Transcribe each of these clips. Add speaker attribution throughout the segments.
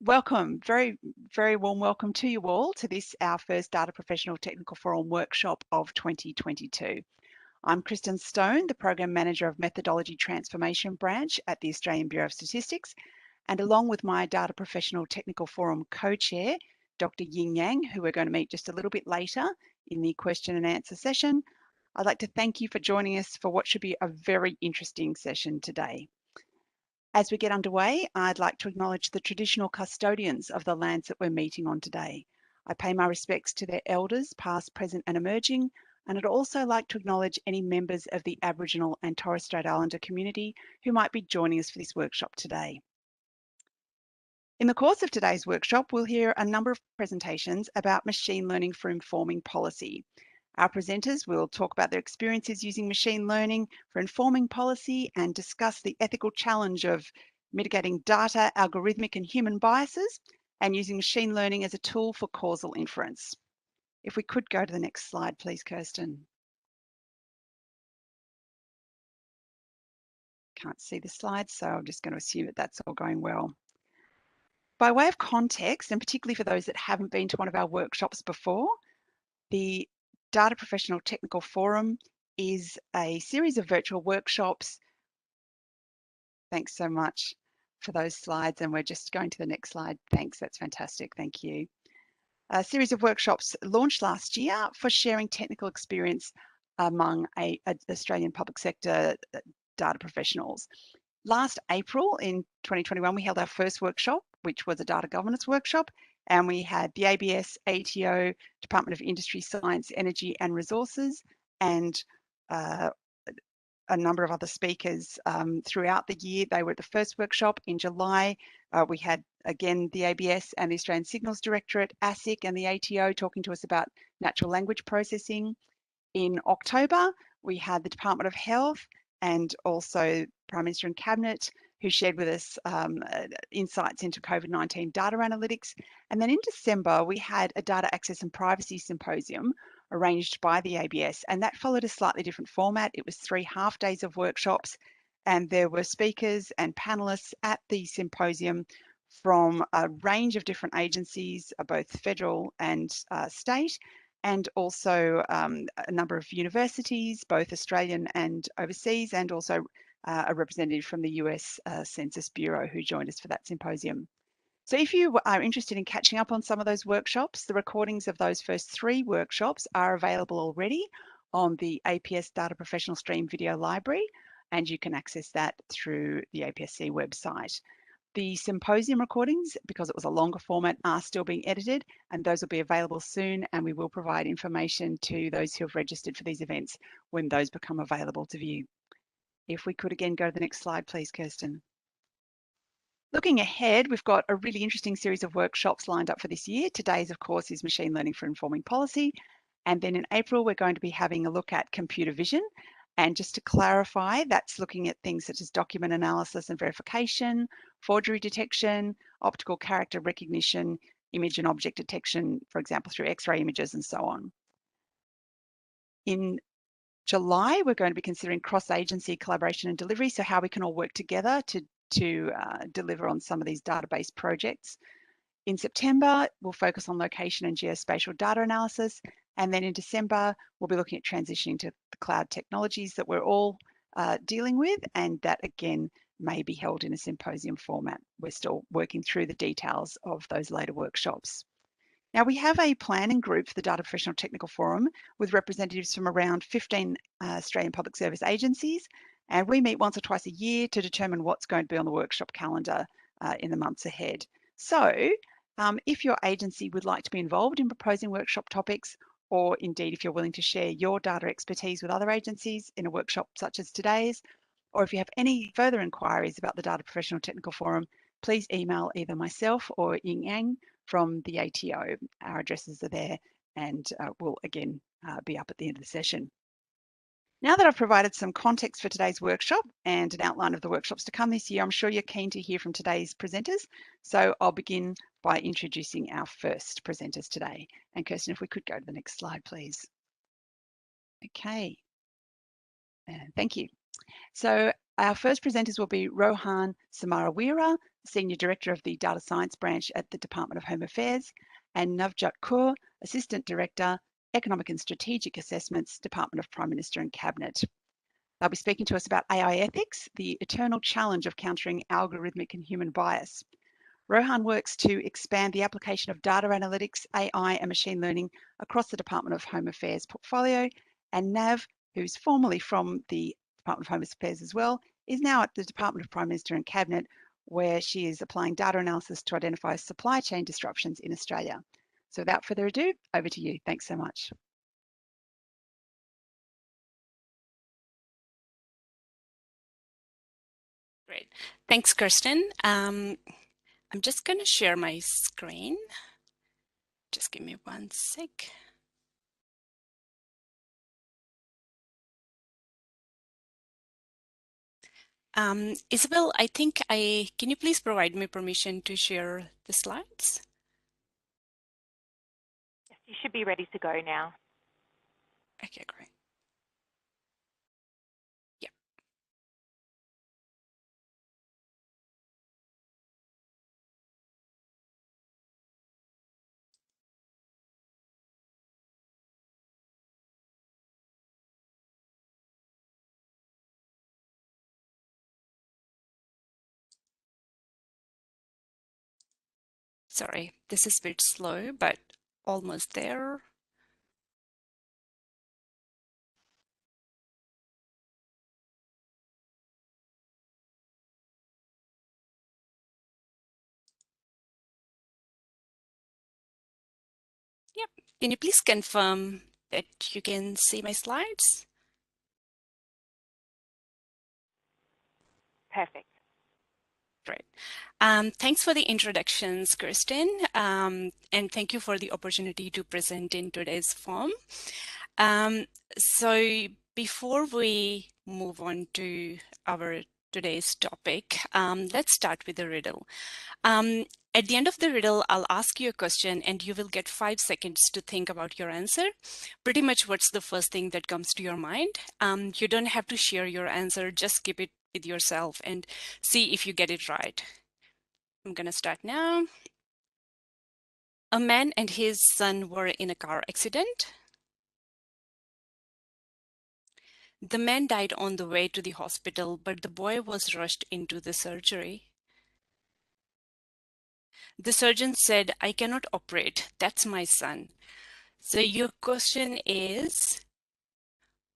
Speaker 1: Welcome, very warm welcome to you all to this, our first Data Professional Technical Forum workshop of 2022. I'm Kristen Stone, the Program Manager of Methodology Transformation Branch at the Australian Bureau of Statistics, and along with my Data Professional Technical Forum co-chair, Dr. Ying Yang, who we're going to meet just a little bit later in the question and answer session, I'd like to thank you for joining us for what should be a very interesting session today. As we get underway, I'd like to acknowledge the traditional custodians of the lands that we're meeting on today. I pay my respects to their elders, past, present and emerging, and I'd also like to acknowledge any members of the Aboriginal and Torres Strait Islander community who might be joining us for this workshop today. In the course of today's workshop, we'll hear a number of presentations about machine learning for informing policy. Our presenters will talk about their experiences using machine learning for informing policy and discuss the ethical challenge of mitigating data, algorithmic and human biases, and using machine learning as a tool for causal inference. If we could go to the next slide, please, Kirsten. Can't see the slides, so I'm just going to assume that that's all going well. By way of context, and particularly for those that haven't been to one of our workshops before, the Data Professional Technical Forum is a series of virtual workshops. Thanks so much for those slides, and we're just going to the next slide. Thanks, that's fantastic, thank you. A series of workshops launched last year for sharing technical experience among Australian public sector data professionals. Last April in 2021, we held our first workshop, which was a data governance workshop, and we had the APS, ATO, Department of Industry, Science, Energy and Resources, and a number of other speakers throughout the year. They were at the first workshop. In July, we had, again, the ABS and the Australian Signals Directorate, ASIC and the ATO talking to us about natural language processing. In October, we had the Department of Health and also Prime Minister and Cabinet, who shared with us insights into COVID-19 data analytics. And then in December, we had a data access and privacy symposium arranged by the ABS, and that followed a slightly different format. It was 3 half days of workshops, and there were speakers and panelists at the symposium from a range of different agencies, both federal and state, and also a number of universities, both Australian and overseas, and also a representative from the US Census Bureau who joined us for that symposium. So if you are interested in catching up on some of those workshops, the recordings of those first 3 workshops are available already on the APS Data Professional Stream Video Library, and you can access that through the APSC website. The symposium recordings, because it was a longer format, are still being edited, and those will be available soon, and we will provide information to those who have registered for these events when those become available to view. If we could again go to the next slide, please, Kirsten. Looking ahead, we've got a really interesting series of workshops lined up for this year. Today's, of course, is machine learning for informing policy. And then in April, we're going to be having a look at computer vision. And just to clarify, that's looking at things such as document analysis and verification, forgery detection, optical character recognition, image and object detection, for example, through X-ray images and so on. In July, we're going to be considering cross-agency collaboration and delivery, so how we can all work together to deliver on some of these database projects. In September, we'll focus on location and geospatial data analysis. And then in December, we'll be looking at transitioning to the cloud technologies that we're all dealing with, and that again may be held in a symposium format. We're still working through the details of those later workshops. Now, we have a planning group for the Data Professional Technical Forum with representatives from around 15 Australian public service agencies, and we meet once or twice a year to determine what's going to be on the workshop calendar in the months ahead. So if your agency would like to be involved in proposing workshop topics, or indeed if you're willing to share your data expertise with other agencies in a workshop such as today's, or if you have any further inquiries about the Data Professional Technical Forum, please email either myself or Ying Yang from the ATO. Our addresses are there, and will again be up at the end of the session. Now that I've provided some context for today's workshop and an outline of the workshops to come this year, I'm sure you're keen to hear from today's presenters. So I'll begin by introducing our first presenters today. And Kirsten, if we could go to the next slide, please. Okay. Thank you. So our first presenters will be Rohan Samarawira, Senior Director of the Data Science Branch at the Department of Home Affairs, and Navjot Kaur, Assistant Director, Economic and Strategic Assessments, Department of Prime Minister and Cabinet. They'll be speaking to us about AI ethics, the eternal challenge of countering algorithmic and human bias. Rohan works to expand the application of data analytics, AI, and machine learning across the Department of Home Affairs portfolio. And Nav, who's formerly from the Department of Home Affairs as well, is now at the Department of Prime Minister and Cabinet, where she is applying data analysis to identify supply chain disruptions in Australia. So without further ado, over to you. Thanks so much.
Speaker 2: Great. Thanks, Kirsten. I'm just going to share my screen. Just give me one sec. Isabel, can you please provide me permission to share the slides?
Speaker 3: Yes, you should be ready to go now.
Speaker 2: Okay, great. Yeah. Sorry, this is a bit slow, but almost there. Yep. Can you please confirm that you can see my slides?
Speaker 3: Perfect.
Speaker 2: Great. Thanks for the introductions, Kirsten, and thank you for the opportunity to present in today's forum. So before we move on to our today's topic, let's start with a riddle. At the end of the riddle, I'll ask you a question and you will get 5 seconds to think about your answer. Pretty much what's the first thing that comes to your mind. You don't have to share your answer, just keep it with yourself and see if you get it right. I'm gonna start now. A man and his son were in a car accident. The man died on the way to the hospital, but the boy was rushed into the surgery. The surgeon said, "I cannot operate, that's my son." So your question is,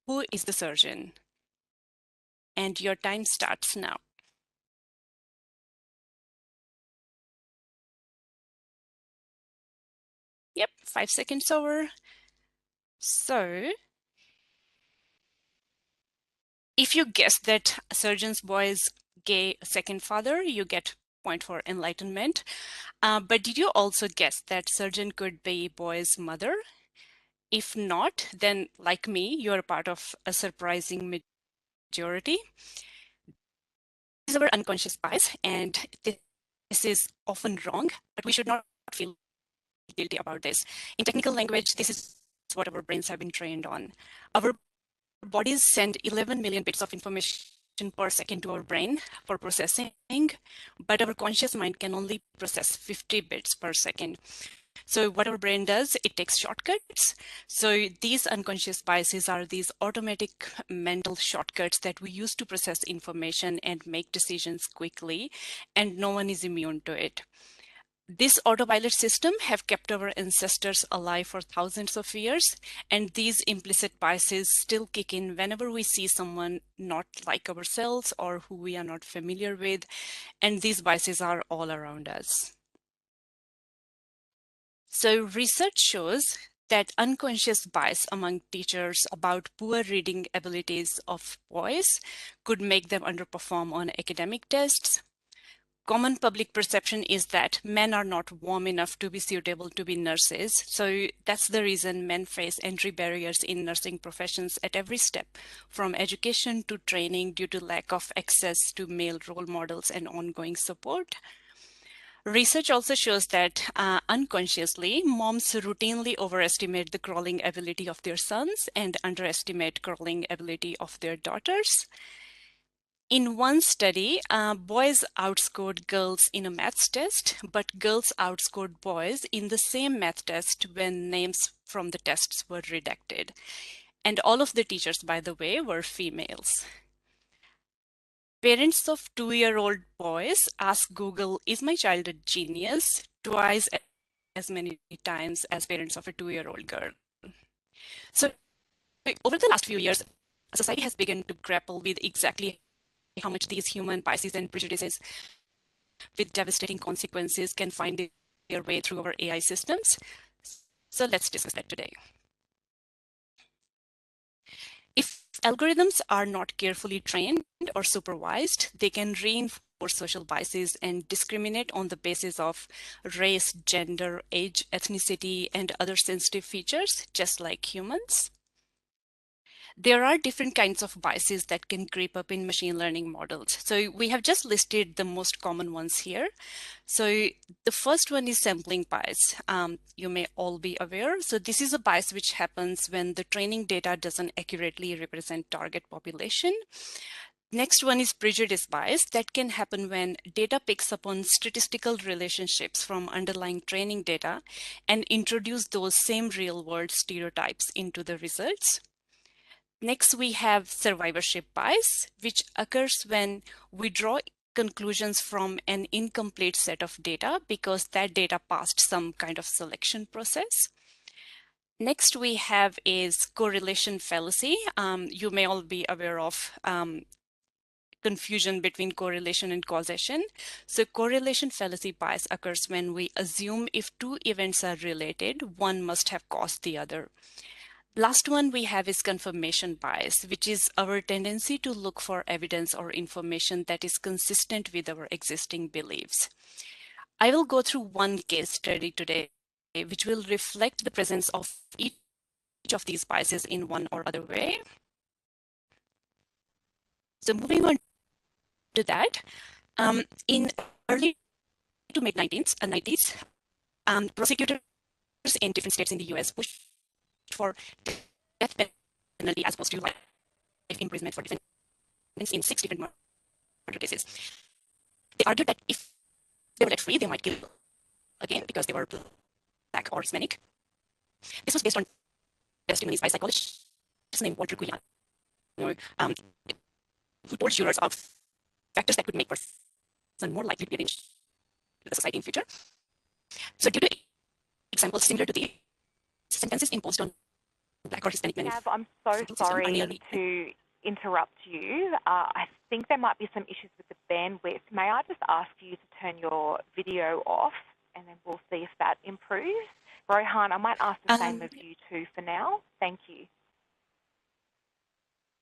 Speaker 2: who is the surgeon? And your time starts now. Yep, 5 seconds over. So if you guess that surgeon's boy is gay second father, you get point for enlightenment. But did you also guess that surgeon could be boy's mother? If not, then like me, you're part of a surprising majority. This is our unconscious bias, and this is often wrong, but we should not feel guilty about this. In technical language, this is what our brains have been trained on. Our bodies send 11 million bits of information per second to our brain for processing, but our conscious mind can only process 50 bits per second. So what our brain does, it takes shortcuts. So these unconscious biases are these automatic mental shortcuts that we use to process information and make decisions quickly, and no one is immune to it. This autopilot system have kept our ancestors alive for thousands of years, and these implicit biases still kick in whenever we see someone not like ourselves or who we are not familiar with, and these biases are all around us. So research shows that unconscious bias among teachers about poor reading abilities of boys could make them underperform on academic tests. Common public perception is that men are not warm enough to be suitable to be nurses. So that's the reason men face entry barriers in nursing professions at every step, from education to training due to lack of access to male role models and ongoing support. Research also shows that unconsciously, moms routinely overestimate the crawling ability of their sons and underestimate crawling ability of their daughters. In one study, boys outscored girls in a maths test, but girls outscored boys in the same math test when names from the tests were redacted. And all of the teachers, by the way, were females. Parents of 2-year-old boys ask Google, "Is my child a genius?" twice as many times as parents of a 2-year-old girl. So over the last few years, society has begun to grapple with exactly how much these human biases and prejudices with devastating consequences can find their way through our AI systems. So let's discuss that today. If algorithms are not carefully trained or supervised, they can reinforce social biases and discriminate on the basis of race, gender, age, ethnicity, and other sensitive features, just like humans. There are different kinds of biases that can creep up in machine learning models. So we have just listed the most common ones here. So the first one is sampling bias. You may all be aware. So this is a bias which happens when the training data doesn't accurately represent target population. Next one is prejudice bias. That can happen when data picks up on statistical relationships from underlying training data and introduce those same real-world stereotypes into the results. Next, we have survivorship bias, which occurs when we draw conclusions from an incomplete set of data because that data passed some kind of selection process. Next, we have is correlation fallacy. You may all be aware of confusion between correlation and causation. So correlation fallacy bias occurs when we assume if two events are related, one must have caused the other. Last one we have is confirmation bias, which is our tendency to look for evidence or information that is consistent with our existing beliefs. I will go through one case study today, which will reflect the presence of each of these biases in one or other way. So moving on to that, in early to mid 90s, prosecutors in different states in the US pushed for death penalty as opposed to life imprisonment for defendants in 6 different murder cases. They argued that if they were let free, they might kill again because they were black or Hispanic. This was based on testimonies by psychologists named Walter Guion, um, who told jurors of factors that could make person more likely to be arranged to the society in future. So due to examples similar to the sentences imposed on black or Hispanic men,
Speaker 3: Nav, I'm so sorry to interrupt you. I think there might be some issues with the bandwidth. May I just ask you to turn your video off and then we'll see if that improves? Rohan, I might ask the same of you too for now. Thank you.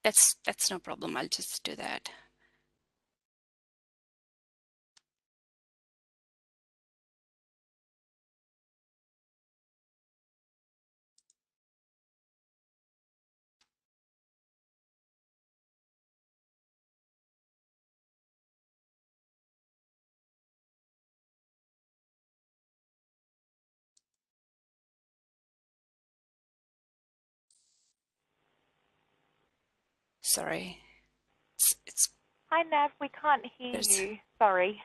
Speaker 2: That's no problem. I'll just do that. Sorry. It's
Speaker 3: Hi, Nav. We can't hear you. Sorry.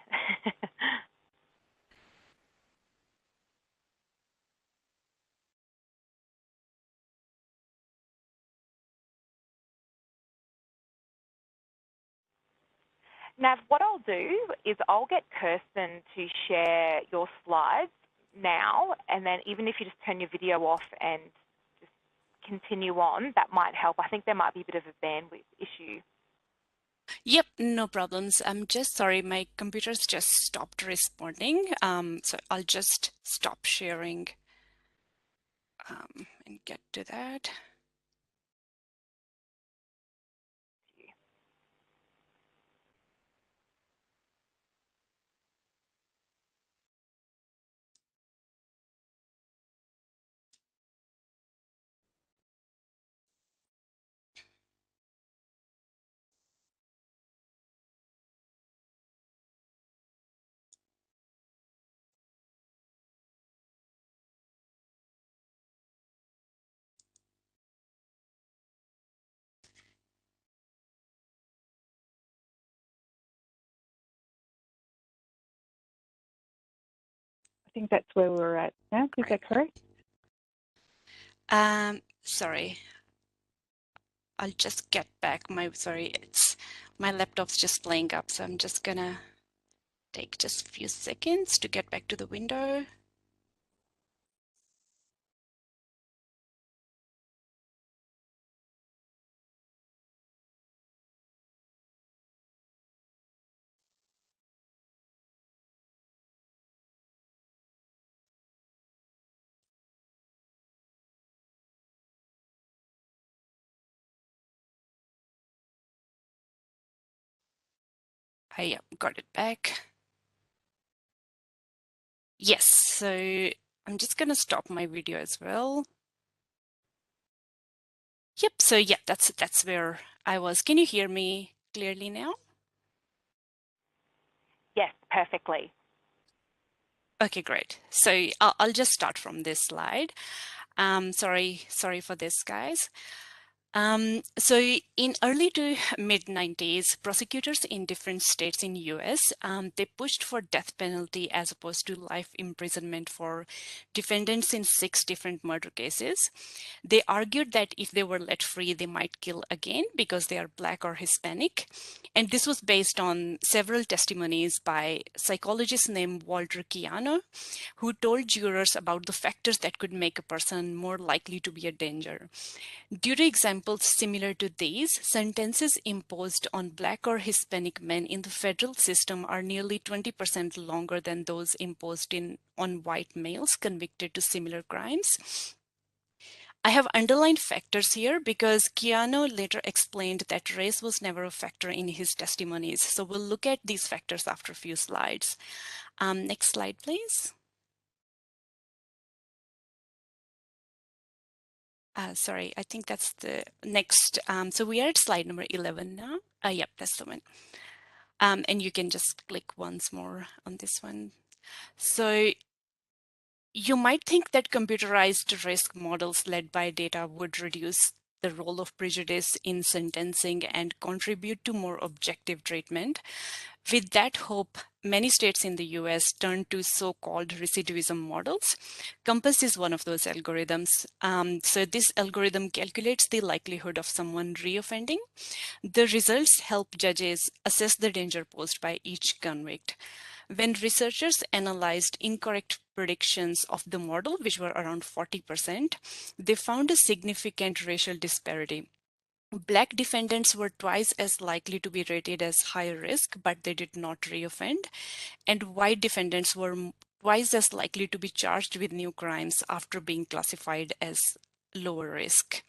Speaker 3: Nav, what I'll do is I'll get Kirsten to share your slides now, and then even if you just turn your video off and just continue on, that might help. I think there might be a bit of a bandwidth issue.
Speaker 2: Yep, no problems. I'm just sorry, my computer's just stopped responding. So I'll just stop sharing and get to that.
Speaker 4: I think that's where we're at now. Is that correct?
Speaker 2: Sorry. I'll just get back it's my laptop's just playing up, so I'm just gonna take just a few seconds to get back to the window. I got it back. Yes, so I'm just gonna stop my video as well. Yep, so yeah, that's where I was. Can you hear me clearly now?
Speaker 3: Yes, perfectly.
Speaker 2: Okay, great. So I'll just start from this slide. Sorry for this, guys. So in early to mid 90s, prosecutors in different states in US, they pushed for death penalty as opposed to life imprisonment for defendants in 6 different murder cases. They argued that if they were let free, they might kill again because they are Black or Hispanic. And this was based on several testimonies by psychologists named Walter Chiano, who told jurors about the factors that could make a person more likely to be a danger. Due to examples similar to these, sentences imposed on Black or Hispanic men in the federal system are nearly 20% longer than those imposed on white males convicted to similar crimes. I have underlined factors here because Keanu later explained that race was never a factor in his testimonies. So we'll look at these factors after a few slides. Next slide, please. Sorry, I think that's the next. So we are at slide number 11 now. Yep, that's the one. And you can just click once more on this one. So you might think that computerized risk models led by data would reduce the role of prejudice in sentencing and contribute to more objective treatment. With that hope, many states in the US turned to so-called recidivism models. COMPASS is one of those algorithms. So this algorithm calculates the likelihood of someone reoffending. The results help judges assess the danger posed by each convict. When researchers analyzed incorrect predictions of the model, which were around 40%, they found a significant racial disparity. Black defendants were twice as likely to be rated as high risk, but they did not reoffend. And white defendants were twice as likely to be charged with new crimes after being classified as lower risk.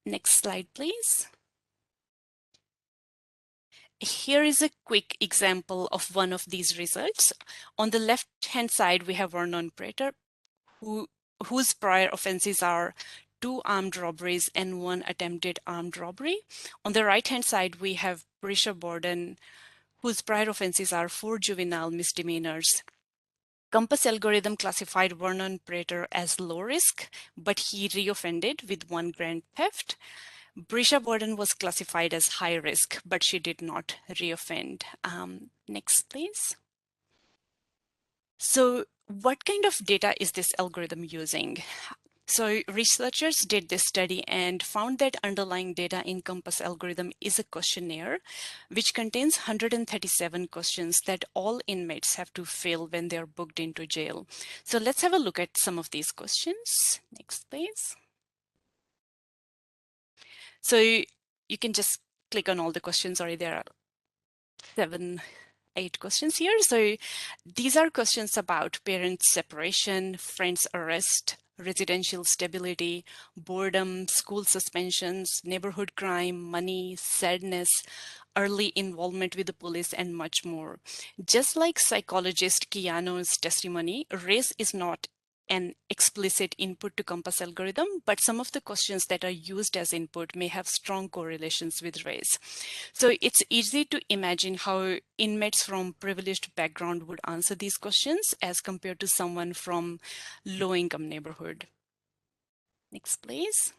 Speaker 2: Next slide, please. Here is a quick example of one of these results. On the left-hand side, we have Vernon Prater, whose prior offenses are 2 armed robberies and 1 attempted armed robbery. On the right-hand side, we have Brisha Borden, whose prior offenses are 4 juvenile misdemeanors. COMPASS algorithm classified Vernon Prater as low risk, but he reoffended with 1 grand theft. Brisha Borden was classified as high risk, but she did not reoffend. Next, please. So what kind of data is this algorithm using? So researchers did this study and found that underlying data in COMPASS algorithm is a questionnaire, which contains 137 questions that all inmates have to fill when they're booked into jail. So let's have a look at some of these questions. Next, please. So you can just click on all the questions, or there are 8 questions here. So these are questions about parent separation, friends arrest, residential stability, boredom, school suspensions, neighborhood crime, money, sadness, early involvement with the police, and much more. Just like psychologist Keanu's testimony, race is not an explicit input to COMPASS algorithm, but some of the questions that are used as input may have strong correlations with race. So it's easy to imagine how inmates from privileged background would answer these questions as compared to someone from low-income neighborhood. Next, please.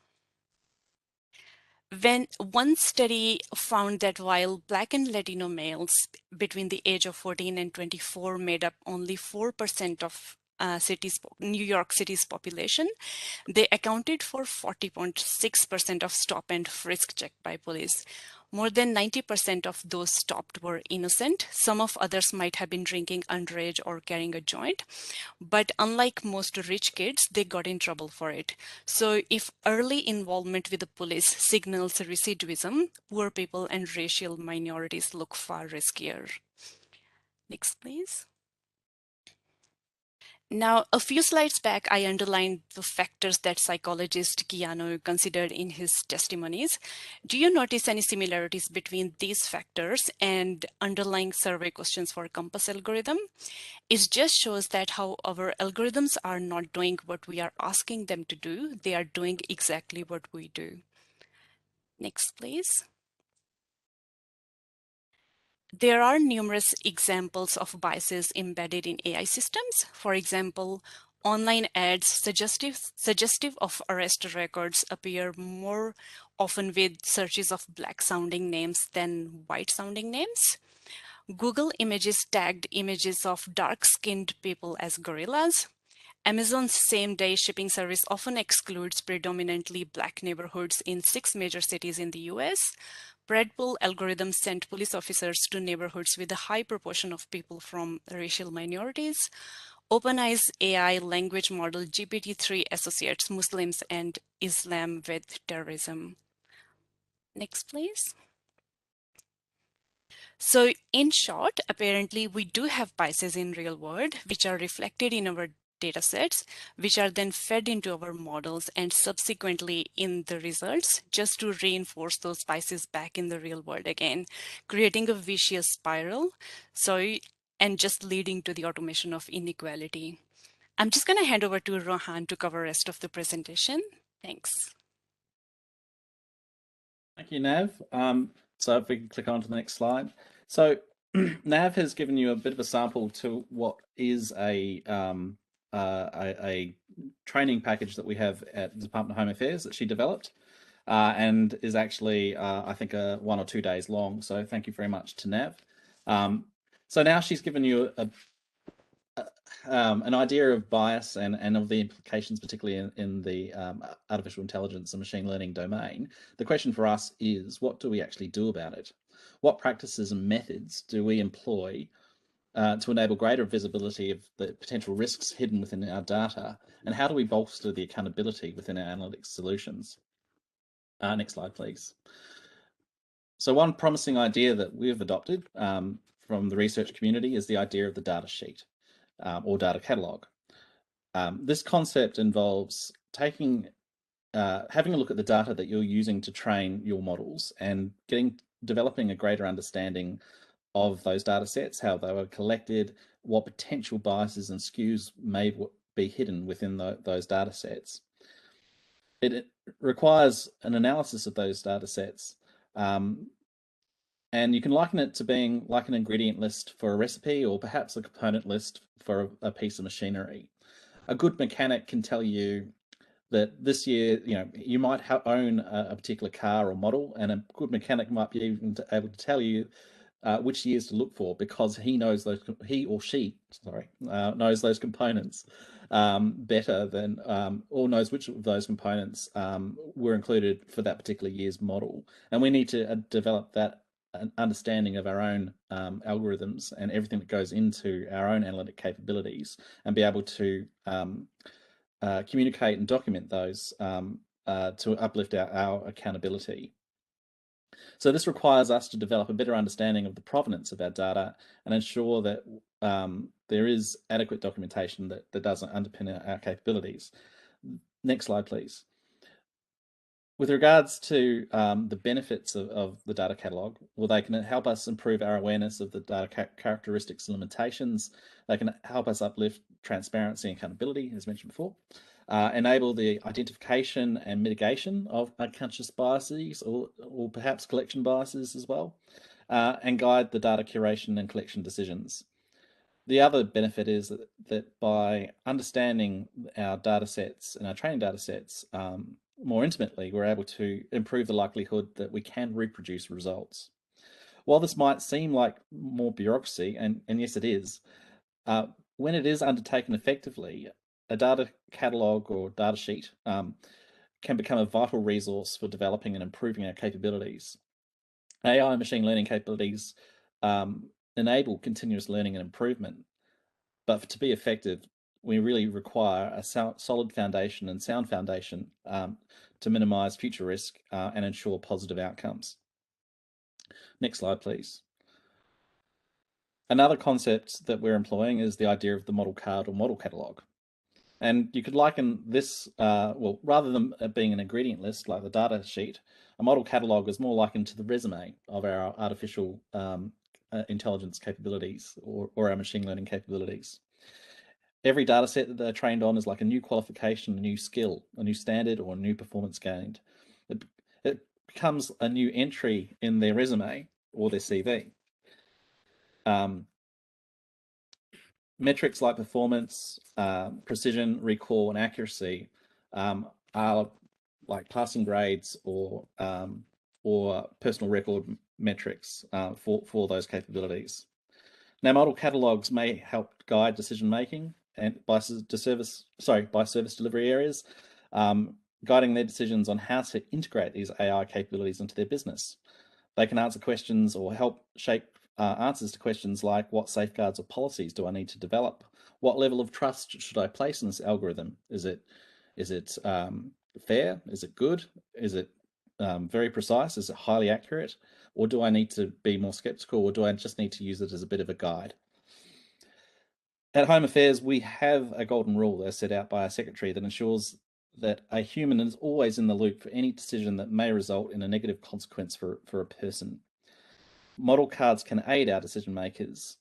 Speaker 2: When one study found that while Black and Latino males between the age of 14 and 24 made up only 4% of New York City's population, they accounted for 40.6% of stop and frisk checked by police. More than 90% of those stopped were innocent. Some of others might have been drinking underage or carrying a joint. But unlike most rich kids, they got in trouble for it. So if early involvement with the police signals recidivism, poor people and racial minorities look far riskier. Next, please. Now, a few slides back, I underlined the factors that psychologist Keanu considered in his testimonies. Do you notice any similarities between these factors and underlying survey questions for Compass algorithm? It just shows that how our algorithms are not doing what we are asking them to do, they are doing exactly what we do. Next, please. There are numerous examples of biases embedded in AI systems. For example, online ads suggestive of arrest records appear more often with searches of black-sounding names than white-sounding names. Google Images tagged images of dark-skinned people as gorillas. Amazon's same-day shipping service often excludes predominantly Black neighborhoods in 6 major cities in the US. Predpool algorithms sent police officers to neighborhoods with a high proportion of people from racial minorities. OpenAI's AI language model GPT-3 associates Muslims and Islam with terrorism. Next, please. So in short, apparently we do have biases in real world, which are reflected in our data sets, which are then fed into our models and subsequently in the results, just to reinforce those biases back in the real world again, creating a vicious spiral. And just leading to the automation of inequality. I'm just going to hand over to Rohan to cover the rest of the presentation. Thanks.
Speaker 5: Thank you, Nav. So if we can click on to the next slide. So Nav has given you a bit of a sample to what is a training package that we have at the Department of Home Affairs that she developed and is actually, I think, 1 or 2 days long. So thank you very much to Nav. So now she's given you an idea of bias and of the implications, particularly in the artificial intelligence and machine learning domain. The question for us is, what do we actually do about it? What practices and methods do we employ to enable greater visibility of the potential risks hidden within our data? And how do we bolster the accountability within our analytics solutions? Next slide, please. So one promising idea that we've adopted from the research community is the idea of the data sheet. Or data catalog. This concept involves having a look at the data that you're using to train your models and developing a greater understanding of those data sets, how they were collected, what potential biases and skews may be hidden within those data sets. It requires an analysis of those data sets. And you can liken it to being like an ingredient list for a recipe or perhaps a component list for a piece of machinery. A good mechanic can tell you that this year, you might own a particular car or model, and a good mechanic might be even able to tell you which years to look for because he or she knows those components better than, or knows which of those components were included for that particular year's model. And we need to develop that an understanding of our own algorithms and everything that goes into our own analytic capabilities and be able to communicate and document those to uplift our accountability. So this requires us to develop a better understanding of the provenance of our data and ensure that there is adequate documentation that doesn't underpin our capabilities. Next slide, please. With regards to the benefits of the data catalog, well, they can help us improve our awareness of the data characteristics and limitations. They can help us uplift transparency and accountability, as mentioned before, enable the identification and mitigation of unconscious biases or perhaps collection biases as well, and guide the data curation and collection decisions. The other benefit is that by understanding our data sets and our training data sets more intimately, we're able to improve the likelihood that we can reproduce results. While this might seem like more bureaucracy, and yes it is, when it is undertaken effectively, a data catalog or data sheet can become a vital resource for developing and improving our capabilities. AI and machine learning capabilities enable continuous learning and improvement, but to be effective, we really require a solid foundation and sound foundation to minimize future risk and ensure positive outcomes. Next slide, please. Another concept that we're employing is the idea of the model card or model catalog. And you could liken this, well, rather than it being an ingredient list like the data sheet, a model catalog is more likened to the resume of our artificial intelligence capabilities or our machine learning capabilities. Every data set that they're trained on is like a new qualification, a new skill, a new standard, or a new performance gained. It becomes a new entry in their resume or their CV. Metrics like performance, precision, recall, and accuracy are like passing grades or personal record metrics for those capabilities. Now, model catalogs may help guide decision making and by service delivery areas, guiding their decisions on how to integrate these AI capabilities into their business. They can answer questions or help shape answers to questions like, what safeguards or policies do I need to develop? What level of trust should I place in this algorithm? Is it fair? Is it good? Is it very precise? Is it highly accurate? Or do I need to be more skeptical, or do I just need to use it as a bit of a guide? At Home Affairs, we have a golden rule that's set out by our secretary that ensures that a human is always in the loop for any decision that may result in a negative consequence for a person. Model cards can aid our decision makers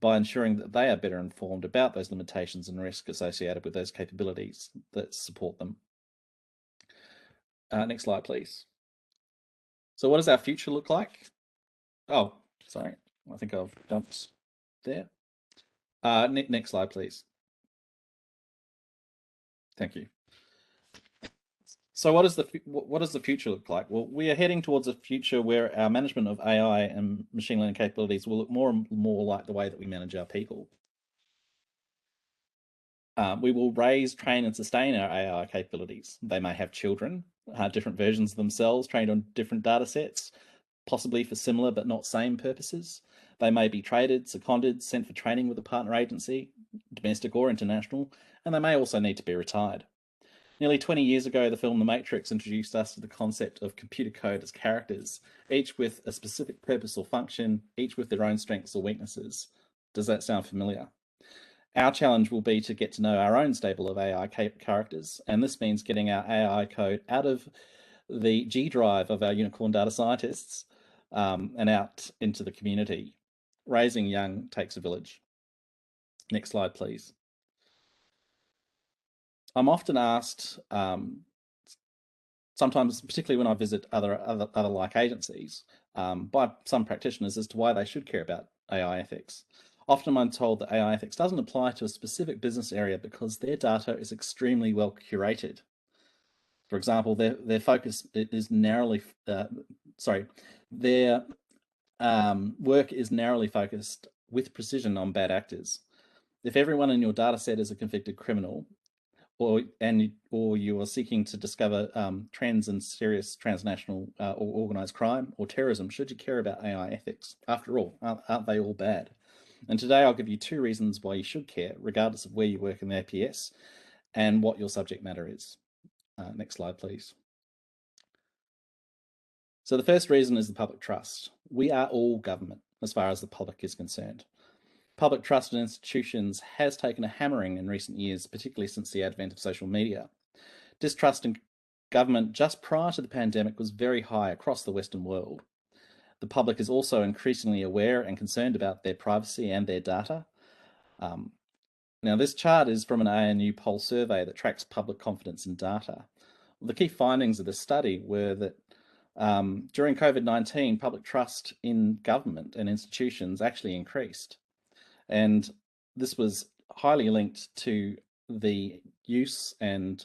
Speaker 5: by ensuring that they are better informed about those limitations and risk associated with those capabilities that support them. Next slide, please. So what does our future look like? Oh, sorry, I think I've jumped there. Next slide, please. Thank you. So what does the future look like? Well, we are heading towards a future where our management of AI and machine learning capabilities will look more and more like the way that we manage our people. We will raise, train, and sustain our AI capabilities. They may have children, different versions of themselves trained on different data sets, possibly for similar but not same purposes. They may be traded, seconded, sent for training with a partner agency, domestic or international, and they may also need to be retired. Nearly 20 years ago, the film The Matrix introduced us to the concept of computer code as characters, each with a specific purpose or function, each with their own strengths or weaknesses. Does that sound familiar? Our challenge will be to get to know our own stable of AI characters, and this means getting our AI code out of the G drive of our unicorn data scientists and out into the community. Raising young takes a village. Next slide, please. I'm often asked, sometimes, particularly when I visit other like agencies, by some practitioners as to why they should care about AI ethics. Often I'm told that AI ethics doesn't apply to a specific business area because their data is extremely well curated. For example, their focus is narrowly, their work is narrowly focused with precision on bad actors. If everyone in your data set is a convicted criminal, or you are seeking to discover trends in serious transnational or organised crime or terrorism, should you care about AI ethics? After all, aren't they all bad? And today I'll give you 2 reasons why you should care, regardless of where you work in the APS and what your subject matter is. Next slide, please. So the first reason is the public trust. We are all government as far as the public is concerned. Public trust in institutions has taken a hammering in recent years, particularly since the advent of social media. Distrust in government just prior to the pandemic was very high across the Western world. The public is also increasingly aware and concerned about their privacy and their data. Now, this chart is from an ANU poll survey that tracks public confidence in data. The key findings of this study were that during COVID-19, public trust in government and institutions actually increased. And this was highly linked to the use and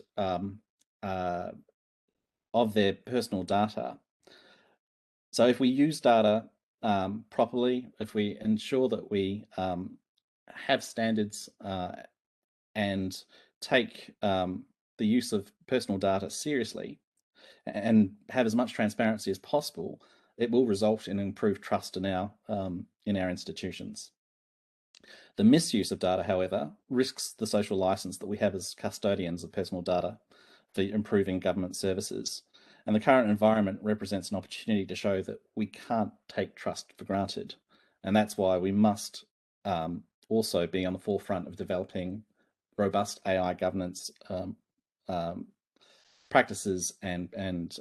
Speaker 5: of their personal data. So if we use data properly, if we ensure that we have standards and take the use of personal data seriously and have as much transparency as possible, it will result in improved trust in our institutions. The misuse of data, however, risks the social license that we have as custodians of personal data for improving government services. And the current environment represents an opportunity to show that we can't take trust for granted. And that's why we must also be on the forefront of developing robust AI governance practices and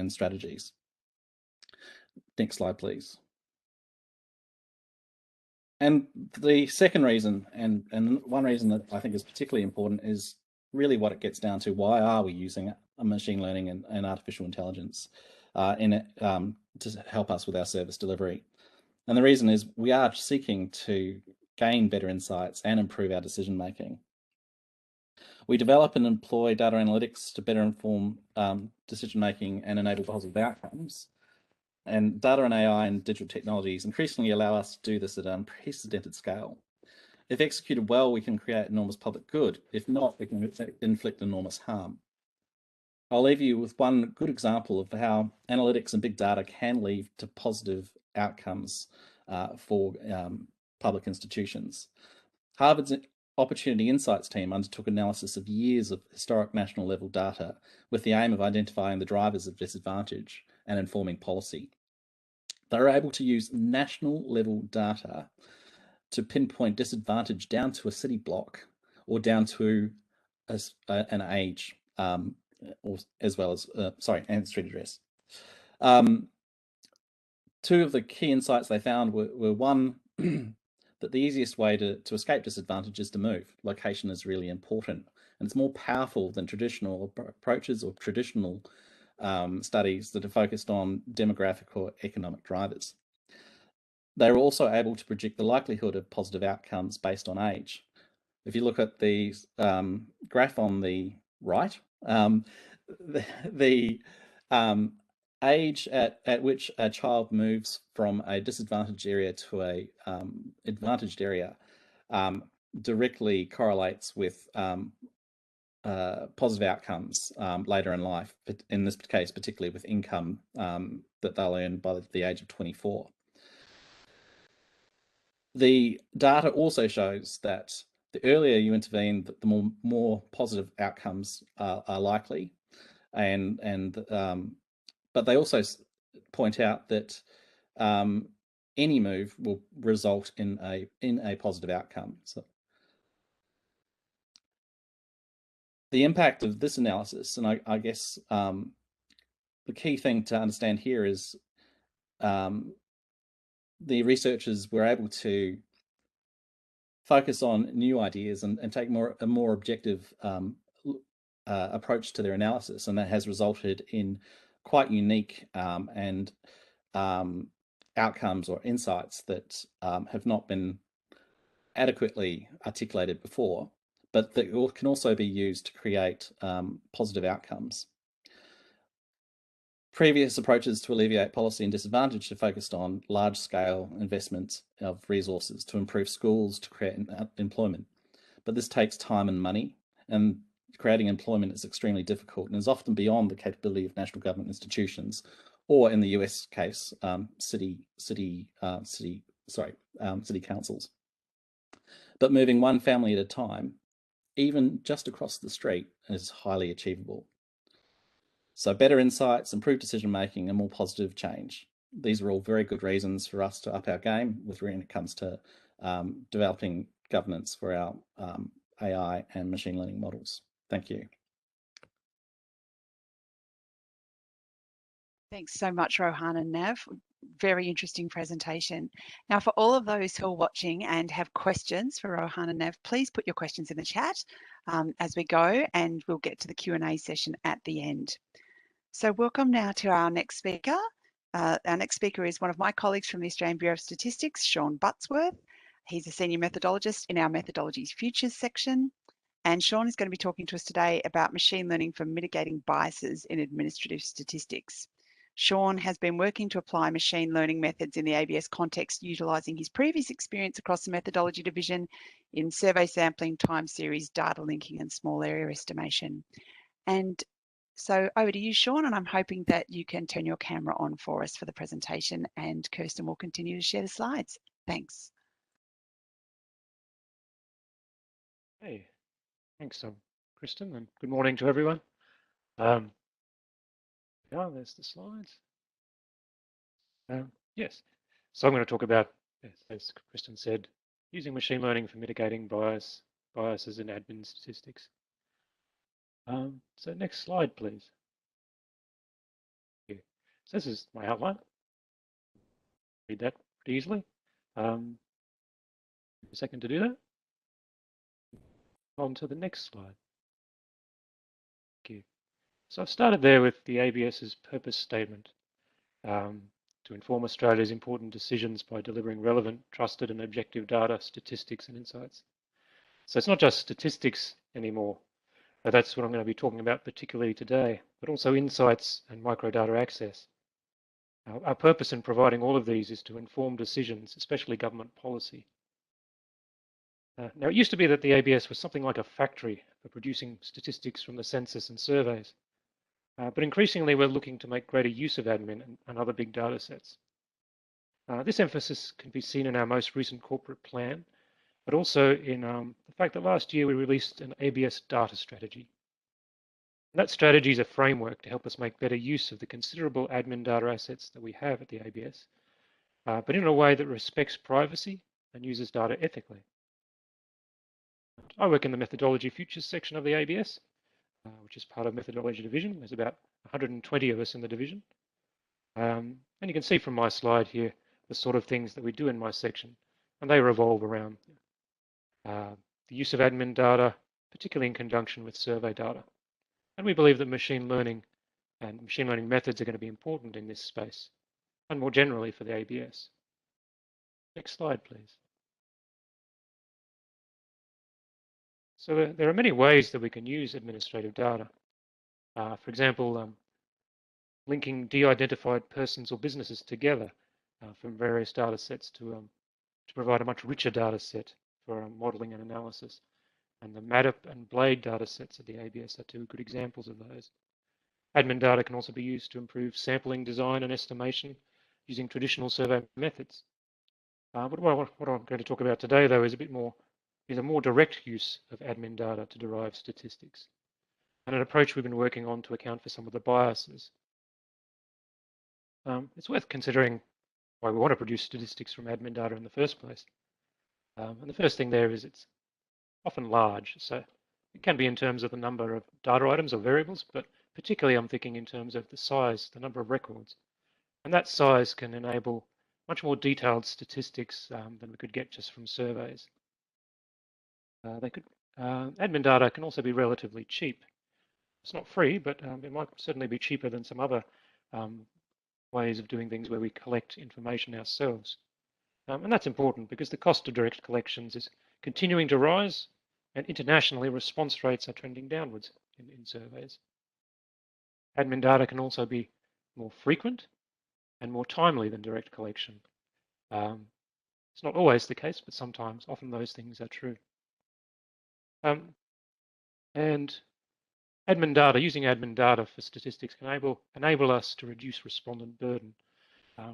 Speaker 5: strategies. Next slide, please. And the second reason, and one reason that I think is particularly important, is really what it gets down to. Why are we using machine learning and artificial intelligence to help us with our service delivery? And the reason is we are seeking to gain better insights and improve our decision making. We develop and employ data analytics to better inform decision making and enable positive outcomes. And data and AI and digital technologies increasingly allow us to do this at an unprecedented scale. If executed well, we can create enormous public good. If not, we can inflict enormous harm. I'll leave you with one good example of how analytics and big data can lead to positive outcomes for public institutions. Harvard's Opportunity Insights team undertook analysis of years of historic national level data with the aim of identifying the drivers of disadvantage and informing policy. They were able to use national level data to pinpoint disadvantage down to a city block or down to an age, or as well as, and street address. Two of the key insights they found were one, that the easiest way to escape disadvantage is to move. Location is really important, and it's more powerful than traditional approaches or traditional studies that are focused on demographic or economic drivers. They were also able to predict the likelihood of positive outcomes based on age. If you look at the graph on the right, the age at which a child moves from a disadvantaged area to a advantaged area directly correlates with positive outcomes later in life, but in this case, particularly with income that they'll earn by the age of 24. The data also shows that the earlier you intervene, the more positive outcomes are likely, but they also point out that any move will result in a positive outcome. So the impact of this analysis, and I guess the key thing to understand here is the researchers were able to focus on new ideas and take a more objective approach to their analysis, and that has resulted in quite unique and outcomes or insights that have not been adequately articulated before, but that can also be used to create positive outcomes. Previous approaches to alleviate policy and disadvantage have focused on large-scale investments of resources to improve schools, to create employment. But this takes time and money, and creating employment is extremely difficult and is often beyond the capability of national government institutions, or in the US case, city councils. But moving one family at a time, even just across the street, is highly achievable. So better insights, improved decision-making, and more positive change. These are all very good reasons for us to up our game when it comes to developing governance for our AI and machine learning models. Thank you.
Speaker 1: Thanks so much, Rohan and Nav. Very interesting presentation. Now, for all of those who are watching and have questions for Rohan and Nav, please put your questions in the chat as we go, and we'll get to the Q&A session at the end. So welcome now to our next speaker. Our next speaker is one of my colleagues from the Australian Bureau of Statistics, Sean Buttsworth. He's a senior methodologist in our Methodologies Futures section. And Sean is going to be talking to us today about machine learning for mitigating biases in administrative statistics. Sean has been working to apply machine learning methods in the ABS context, utilising his previous experience across the methodology division in survey sampling, time series, data linking, and small area estimation. And so over to you, Sean, and I'm hoping that you can turn your camera on for us for the presentation, and Kirsten will continue to share the slides. Thanks.
Speaker 6: Hey, thanks, Kristen, and good morning to everyone. Yeah, there's the slides. Yes, so I'm going to talk about, as Kristen said, using machine learning for mitigating biases in admin statistics. So next slide, please. Yeah. So this is my outline. Read that pretty easily. A second to do that. On to the next slide. Thank you. So I've started there with the ABS's purpose statement. To inform Australia's important decisions by delivering relevant, trusted and objective data, statistics and insights. So it's not just statistics anymore, but that's what I'm going to be talking about particularly today, but also insights and microdata access. Our purpose in providing all of these is to inform decisions, especially government policy. Now, it used to be that the ABS was something like a factory for producing statistics from the census and surveys. But increasingly, we're looking to make greater use of admin and other big data sets. This emphasis can be seen in our most recent corporate plan, but also in the fact that last year we released an ABS data strategy. And that strategy is a framework to help us make better use of the considerable admin data assets that we have at the ABS, but in a way that respects privacy and uses data ethically. I work in the methodology futures section of the ABS, which is part of methodology division. There's about 120 of us in the division. And you can see from my slide here the sort of things that we do in my section, and they revolve around the use of admin data, particularly in conjunction with survey data. And we believe that machine learning and machine learning methods are going to be important in this space, and more generally for the ABS. Next slide, please. So there are many ways that we can use administrative data. For example, linking de-identified persons or businesses together from various data sets to provide a much richer data set for modeling and analysis. And the MADAP and BLADE data sets at the ABS are two good examples of those. Admin data can also be used to improve sampling design and estimation using traditional survey methods. But what I'm going to talk about today, though, is a more direct use of admin data to derive statistics, and an approach we've been working on to account for some of the biases. It's worth considering why we want to produce statistics from admin data in the first place. And the first thing there is it's often large, so it can be in terms of the number of data items or variables, but particularly I'm thinking in terms of the size, the number of records. And that size can enable much more detailed statistics than we could get just from surveys. Admin data can also be relatively cheap. It's not free, but it might certainly be cheaper than some other ways of doing things where we collect information ourselves. And that's important because the cost of direct collections is continuing to rise, and internationally response rates are trending downwards in surveys. Admin data can also be more frequent and more timely than direct collection. It's not always the case, but sometimes, often those things are true. And using admin data for statistics can enable us to reduce respondent burden,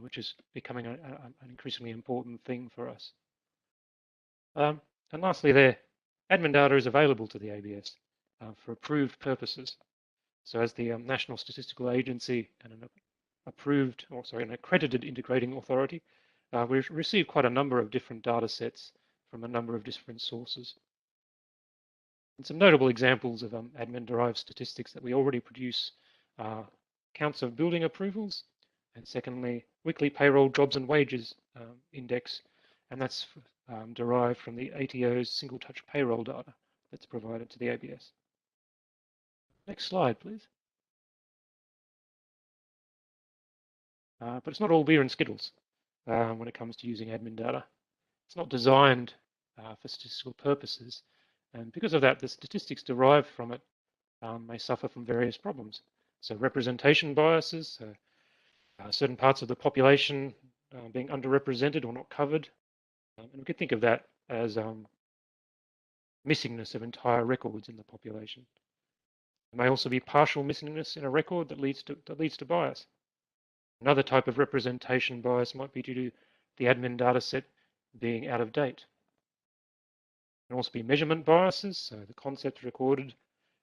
Speaker 6: which is becoming an increasingly important thing for us. And lastly there, admin data is available to the ABS for approved purposes. So as the National Statistical Agency and an accredited integrating authority, we've received quite a number of different data sets from a number of different sources. And some notable examples of admin-derived statistics that we already produce are counts of building approvals, and secondly, weekly payroll jobs and wages index, and that's derived from the ATO's single-touch payroll data that's provided to the ABS. Next slide, please. But it's not all beer and skittles when it comes to using admin data. It's not designed for statistical purposes, and because of that, the statistics derived from it may suffer from various problems. So representation biases, certain parts of the population being underrepresented or not covered. And we could think of that as missingness of entire records in the population. There may also be partial missingness in a record that leads to bias. Another type of representation bias might be due to the admin data set being out of date. There can also be measurement biases, so the concepts recorded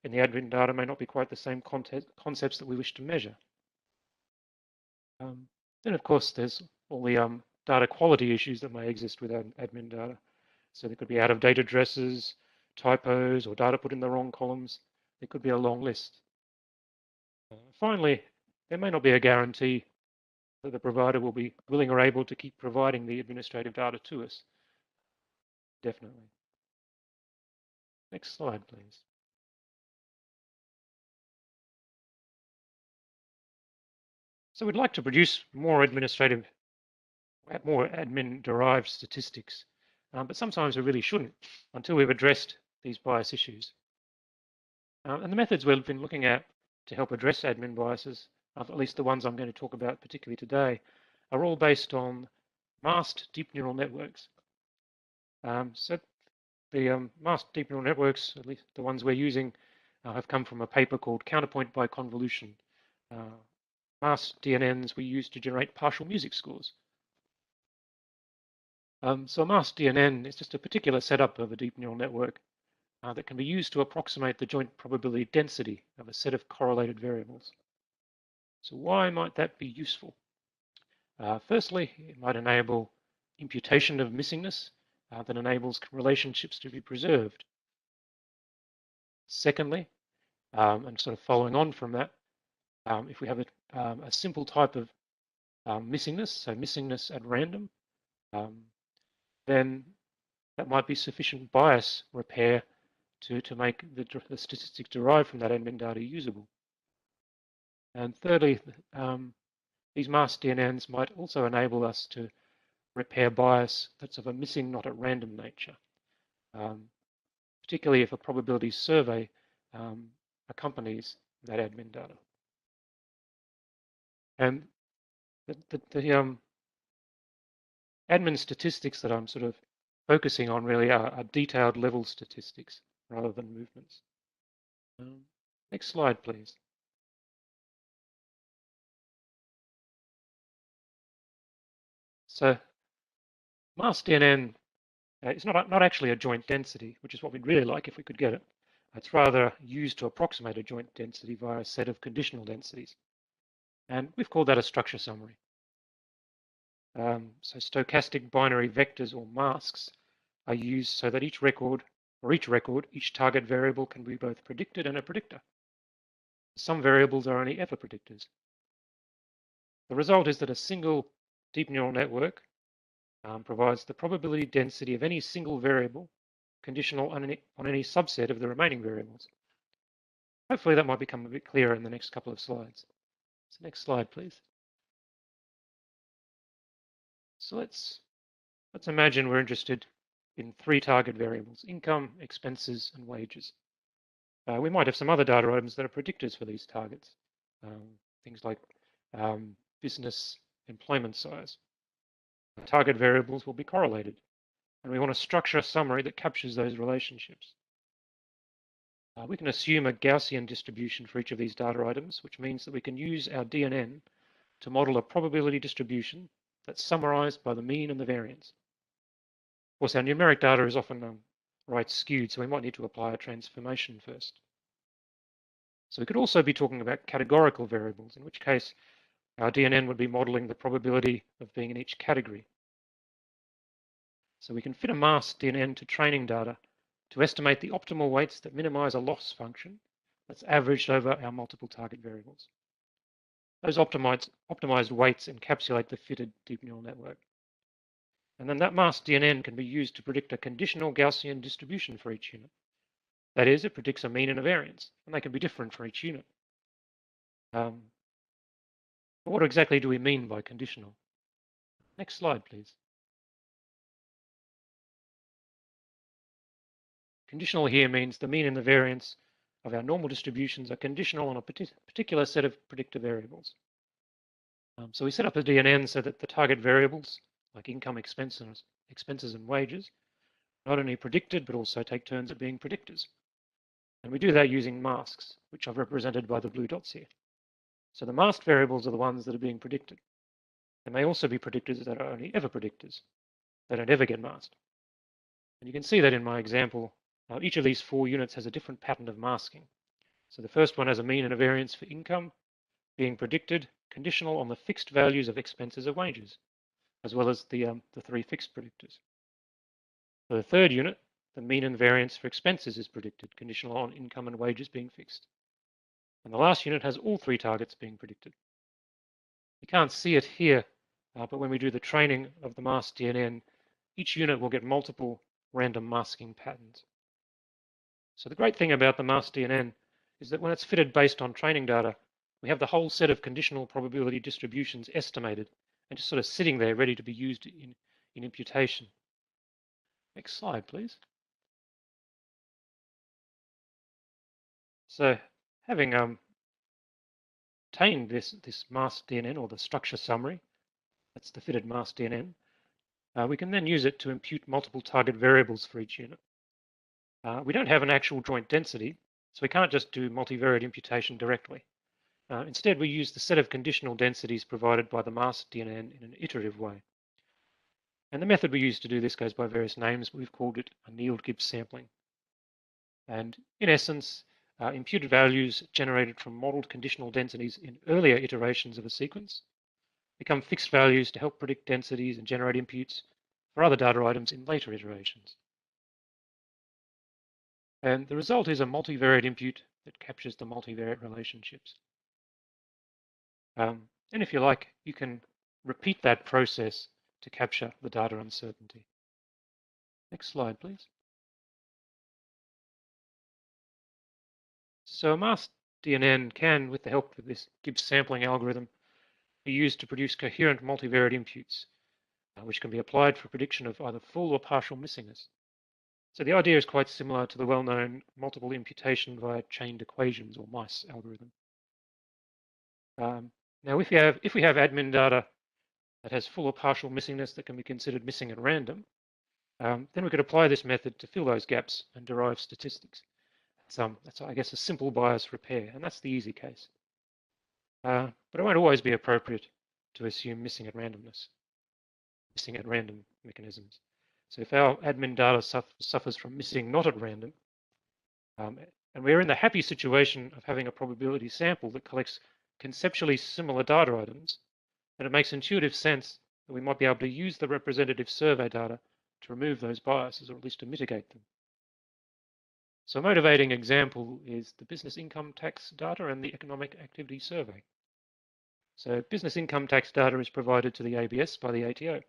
Speaker 6: in the admin data may not be quite the same concepts that we wish to measure. Then, of course, there's all the data quality issues that may exist with admin data. So there could be out-of-date addresses, typos, or data put in the wrong columns. There could be a long list. Finally, there may not be a guarantee that the provider will be willing or able to keep providing the administrative data to us. Definitely. Next slide, please. So we'd like to produce more admin-derived statistics, but sometimes we really shouldn't until we've addressed these bias issues. And the methods we've been looking at to help address admin biases, at least the ones I'm going to talk about particularly today, are all based on masked deep neural networks. So the masked deep neural networks, at least the ones we're using, have come from a paper called Counterpoint by Convolution. Masked DNNs we use to generate partial music scores. So a masked DNN is just a particular setup of a deep neural network that can be used to approximate the joint probability density of a set of correlated variables. So why might that be useful? Firstly, it might enable imputation of missingness that enables relationships to be preserved. Secondly, and sort of following on from that, if we have a simple type of missingness, so missingness at random, then that might be sufficient bias repair to make the statistics derived from that admin data usable. And thirdly, these masked DNNs might also enable us to repair bias that's of a missing, not at random nature, particularly if a probability survey accompanies that admin data. And the admin statistics that I'm sort of focusing on really are detailed level statistics rather than movements. Next slide, please. So masked DNN is not actually a joint density, which is what we'd really like if we could get it. It's rather used to approximate a joint density via a set of conditional densities. And we've called that a structure summary. So stochastic binary vectors or masks are used so that each target variable can be both predicted and a predictor. Some variables are only ever predictors. The result is that a single deep neural network provides the probability density of any single variable conditional on any subset of the remaining variables. Hopefully that might become a bit clearer in the next couple of slides. So next slide, please. So let's imagine we're interested in 3 target variables: income, expenses, and wages. We might have some other data items that are predictors for these targets, things like business employment size. The target variables will be correlated, and we want to structure a summary that captures those relationships. We can assume a Gaussian distribution for each of these data items, which means that we can use our DNN to model a probability distribution that's summarized by the mean and the variance. Of course, our numeric data is often right skewed, so we might need to apply a transformation first. So we could also be talking about categorical variables, in which case our DNN would be modeling the probability of being in each category. So we can fit a masked DNN to training data to estimate the optimal weights that minimize a loss function that's averaged over our multiple target variables. Those optimized weights encapsulate the fitted deep neural network. And then that masked DNN can be used to predict a conditional Gaussian distribution for each unit. That is, it predicts a mean and a variance, and they can be different for each unit. But what exactly do we mean by conditional? Next slide, please. Conditional here means the mean and the variance of our normal distributions are conditional on a particular set of predictor variables. So we set up a DNN so that the target variables, like income, expenses, and wages, not only predicted, but also take turns at being predictors. And we do that using masks, which I've represented by the blue dots here. So the masked variables are the ones that are being predicted. There may also be predictors that are only ever predictors. They don't ever get masked. And you can see that in my example, each of these 4 units has a different pattern of masking. So the first one has a mean and a variance for income, being predicted, conditional on the fixed values of expenses and wages, as well as the 3 fixed predictors. For the third unit, the mean and variance for expenses is predicted, conditional on income and wages being fixed. And the last unit has all 3 targets being predicted. You can't see it here, but when we do the training of the masked DNN, each unit will get multiple random masking patterns. So the great thing about the masked DNN is that when it's fitted based on training data, we have the whole set of conditional probability distributions estimated and just sort of sitting there ready to be used in imputation. Next slide, please. So having obtained this masked DNN, or the structure summary, that's the fitted masked DNN, we can then use it to impute multiple target variables for each unit. We don't have an actual joint density, so we can't just do multivariate imputation directly. Instead, we use the set of conditional densities provided by the masked DNN in an iterative way. And the method we use to do this goes by various names, but we've called it annealed-Gibbs sampling. And in essence, imputed values generated from modeled conditional densities in earlier iterations of a sequence become fixed values to help predict densities and generate imputes for other data items in later iterations. And the result is a multivariate impute that captures the multivariate relationships. And if you like, you can repeat that process to capture the data uncertainty. Next slide, please. So a masked DNN can, with the help of this Gibbs sampling algorithm, be used to produce coherent multivariate imputes, which can be applied for prediction of either full or partial missingness. So the idea is quite similar to the well-known multiple imputation via chained equations, or MICE algorithm. Now, if we have admin data that has full or partial missingness that can be considered missing at random, then we could apply this method to fill those gaps and derive statistics. That's I guess, a simple bias repair, and that's the easy case. But it won't always be appropriate to assume missing at random mechanisms. So if our admin data suffers from missing not at random, and we're in the happy situation of having a probability sample that collects conceptually similar data items, then it makes intuitive sense that we might be able to use the representative survey data to remove those biases, or at least to mitigate them. So a motivating example is the business income tax data and the economic activity survey. So business income tax data is provided to the APS by the ATO,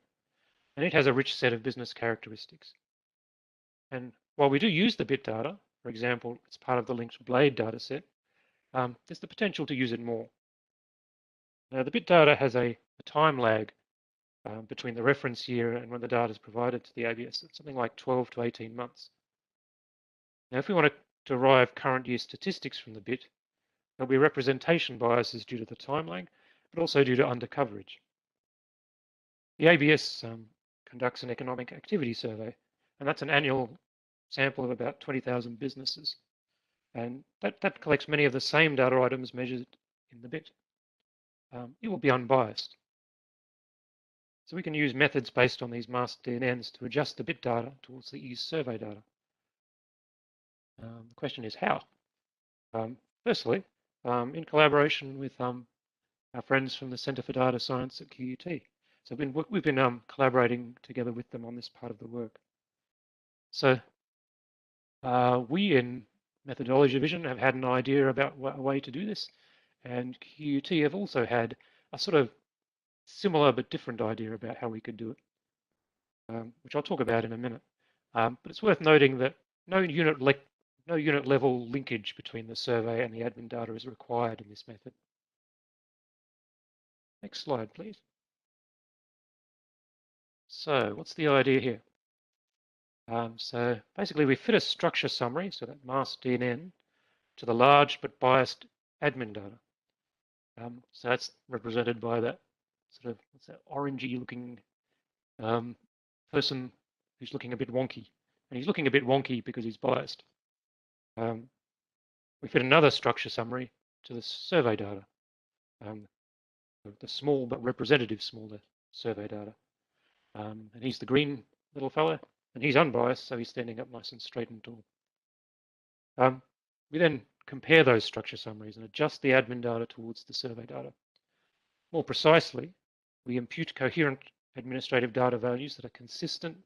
Speaker 6: and it has a rich set of business characteristics. And while we do use the bit data, for example, it's part of the linked BLADE dataset, there's the potential to use it more. Now, the bit data has a time lag between the reference year and when the data is provided to the ABS. It's something like 12 to 18 months. Now, if we want to derive current year statistics from the bit, there'll be representation biases due to the time lag, but also due to undercoverage. The ABS conducts an economic activity survey, and that's an annual sample of about 20,000 businesses. And that collects many of the same data items measured in the bit. It will be unbiased. So we can use methods based on these masked DNNs to adjust the bit data towards the EASE survey data. The question is how? Firstly, in collaboration with our friends from the Centre for Data Science at QUT. So we've been collaborating together with them on this part of the work. So we in Methodology Division have had an idea about a way to do this, and QUT have also had a sort of similar but different idea about how we could do it, which I'll talk about in a minute. But it's worth noting that no unit level linkage between the survey and the admin data is required in this method. Next slide, please. So what's the idea here? So basically we fit a structure summary, so that masked DNN, to the large but biased admin data. So that's represented by that sort of, what's that, orangey looking person who's looking a bit wonky. And he's looking a bit wonky because he's biased. We fit another structure summary to the survey data, the small but representative smaller survey data. And he's the green little fella, and he's unbiased, so he's standing up nice and straight and tall. We then compare those structure summaries and adjust the admin data towards the survey data. More precisely, we impute coherent administrative data values that are consistent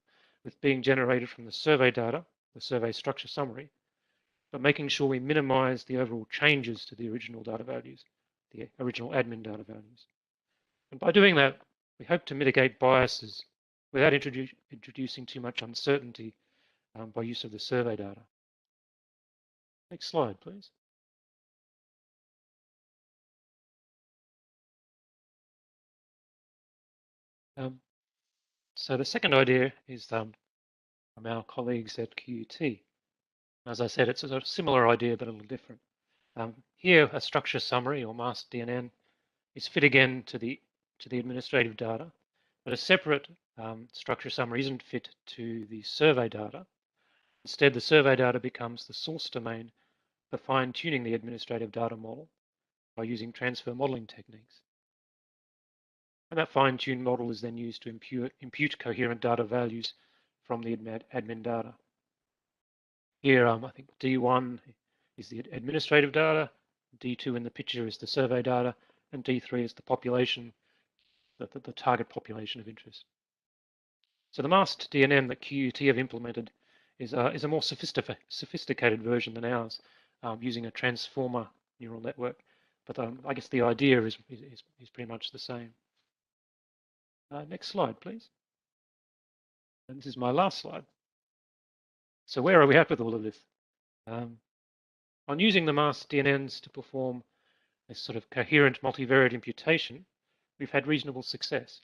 Speaker 6: with being generated from the survey data, the survey structure summary, but making sure we minimize the overall changes to the original data values, the original admin data values. And by doing that, we hope to mitigate biases without introducing too much uncertainty by use of the survey data. Next slide, please. So the second idea is from our colleagues at QUT. As I said, it's a similar idea, but a little different. Here, a structure summary or masked DNN is fit again to the administrative data, but a separate structure summary isn't fit to the survey data. Instead, the survey data becomes the source domain for fine-tuning the administrative data model by using transfer modeling techniques. And that fine-tuned model is then used to impute coherent data values from the admin data. Here, I think D1 is the administrative data, D2 in the picture is the survey data, and D3 is the population, the target population of interest. So the masked DNN that QUT have implemented is a more sophisticated version than ours, using a transformer neural network. But I guess the idea is pretty much the same. Next slide, please. And this is my last slide. So where are we at with all of this? On using the masked DNNs to perform a sort of coherent multivariate imputation, we've had reasonable success.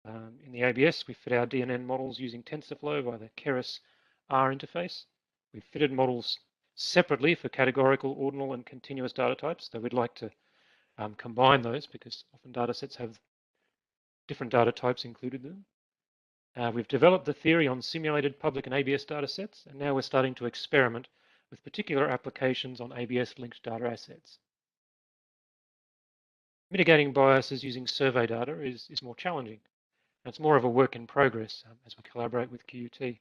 Speaker 6: In the ABS, we fit our DNN models using TensorFlow via the Keras R interface. We've fitted models separately for categorical, ordinal, and continuous data types, though we'd like to combine those because often data sets have different data types included in them. We've developed the theory on simulated public and ABS data sets, and now we're starting to experiment with particular applications on ABS-linked data assets. Mitigating biases using survey data is more challenging. And it's more of a work in progress as we collaborate with QUT.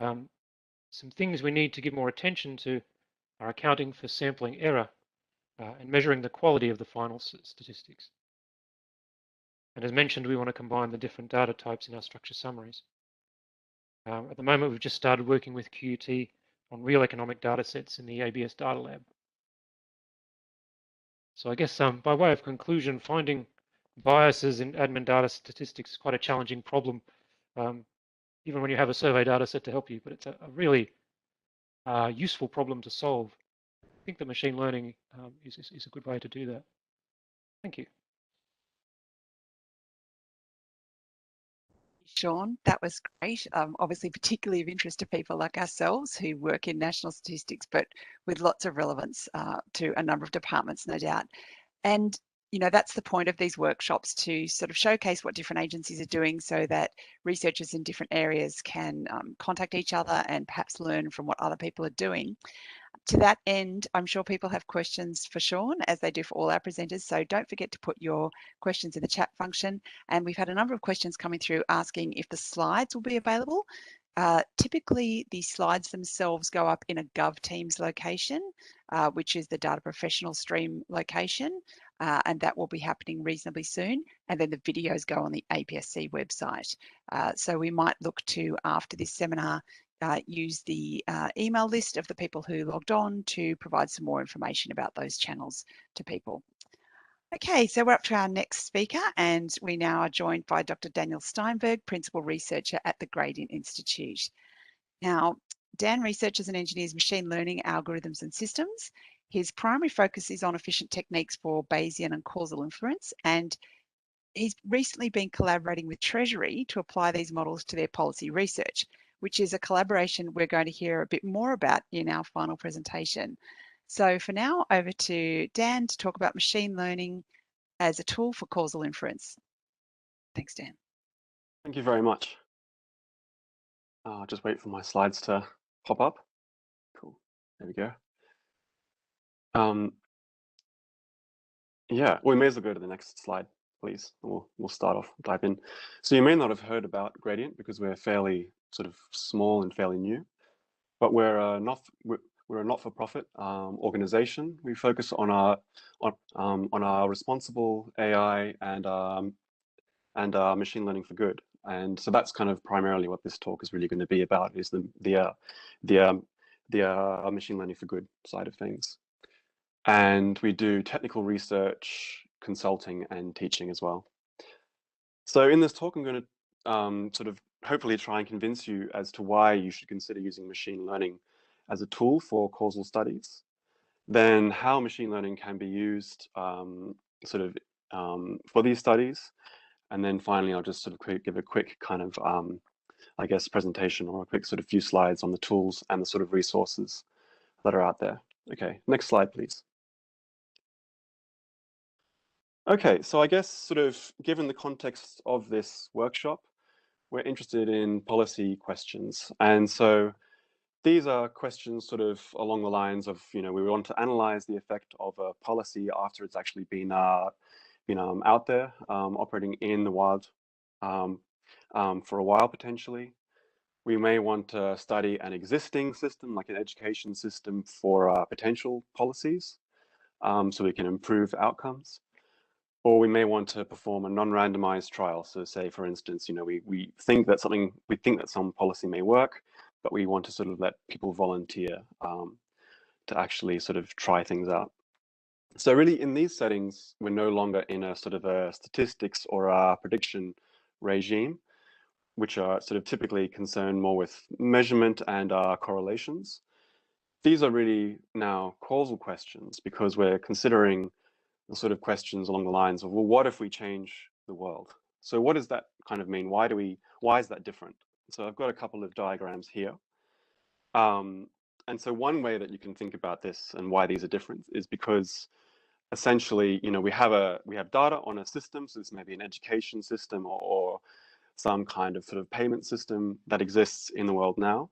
Speaker 6: Some things we need to give more attention to are accounting for sampling error and measuring the quality of the final statistics. And as mentioned, we want to combine the different data types in our structure summaries. At the moment, we've just started working with QUT on real economic data sets in the ABS Data Lab. So I guess by way of conclusion, finding biases in admin data statistics is quite a challenging problem, even when you have a survey data set to help you, but it's a really useful problem to solve. I think that machine learning is a good way to do that. Thank you.
Speaker 1: Sean, that was great. Obviously, particularly of interest to people like ourselves who work in national statistics, but with lots of relevance to a number of departments, no doubt. And, you know, that's the point of these workshops, to sort of showcase what different agencies are doing so that researchers in different areas can contact each other and perhaps learn from what other people are doing. To that end, I'm sure people have questions for Sean, as they do for all our presenters, so don't forget to put your questions in the chat function. And we've had a number of questions coming through asking if the slides will be available. Typically, the slides themselves go up in a GovTeams location, which is the data professional stream location, and that will be happening reasonably soon. And then the videos go on the APSC website. So we might look to, after this seminar, use the email list of the people who logged on to provide some more information about those channels to people. Okay, so we're up to our next speaker, and we now are joined by Dr. Daniel Steinberg, Principal Researcher at the Gradient Institute. Now, Dan researches and engineers machine learning algorithms and systems. His primary focus is on efficient techniques for Bayesian and causal inference, and he's recently been collaborating with Treasury to apply these models to their policy research, which is a collaboration we're going to hear a bit more about in our final presentation. So for now, over to Dan to talk about machine learning as a tool for causal inference. Thanks, Dan.
Speaker 7: Thank you very much. I'll just wait for my slides to pop up. Cool. There we go. Yeah, we may as well go to the next slide, please. We'll start off, dive in. So you may not have heard about Gradient because we're fairly sort of small and fairly new, but we're a not-for-profit organization. We focus on our responsible AI and machine learning for good. And so that's kind of primarily what this talk is really going to be about, is the machine learning for good side of things. And we do technical research, consulting, and teaching as well. So in this talk, I'm going to sort of hopefully try and convince you as to why you should consider using machine learning as a tool for causal studies, then how machine learning can be used for these studies, and then finally I'll just sort of give a quick kind of I guess presentation, or a quick sort of few slides on the tools and the sort of resources that are out there. Okay, next slide, please. Okay, so I guess sort of given the context of this workshop, we're interested in policy questions. And so these are questions sort of along the lines of, we want to analyze the effect of a policy after it's actually been out there, operating in the wild for a while potentially. We may want to study an existing system, like an education system, for potential policies, so we can improve outcomes. Or we may want to perform a non-randomized trial. So say, for instance, we think that some policy may work, but we want to sort of let people volunteer to actually sort of try things out. So really in these settings, we're no longer in a sort of a statistics or a prediction regime, which are sort of typically concerned more with measurement and correlations. These are really now causal questions, because we're considering the sort of questions along the lines of, well, what if we change the world? So what does that kind of mean? Why is that different? So I've got a couple of diagrams here. And so one way that you can think about this and why these are different is because essentially, we have data on a system. So this may be an education system or some kind of sort of payment system that exists in the world now.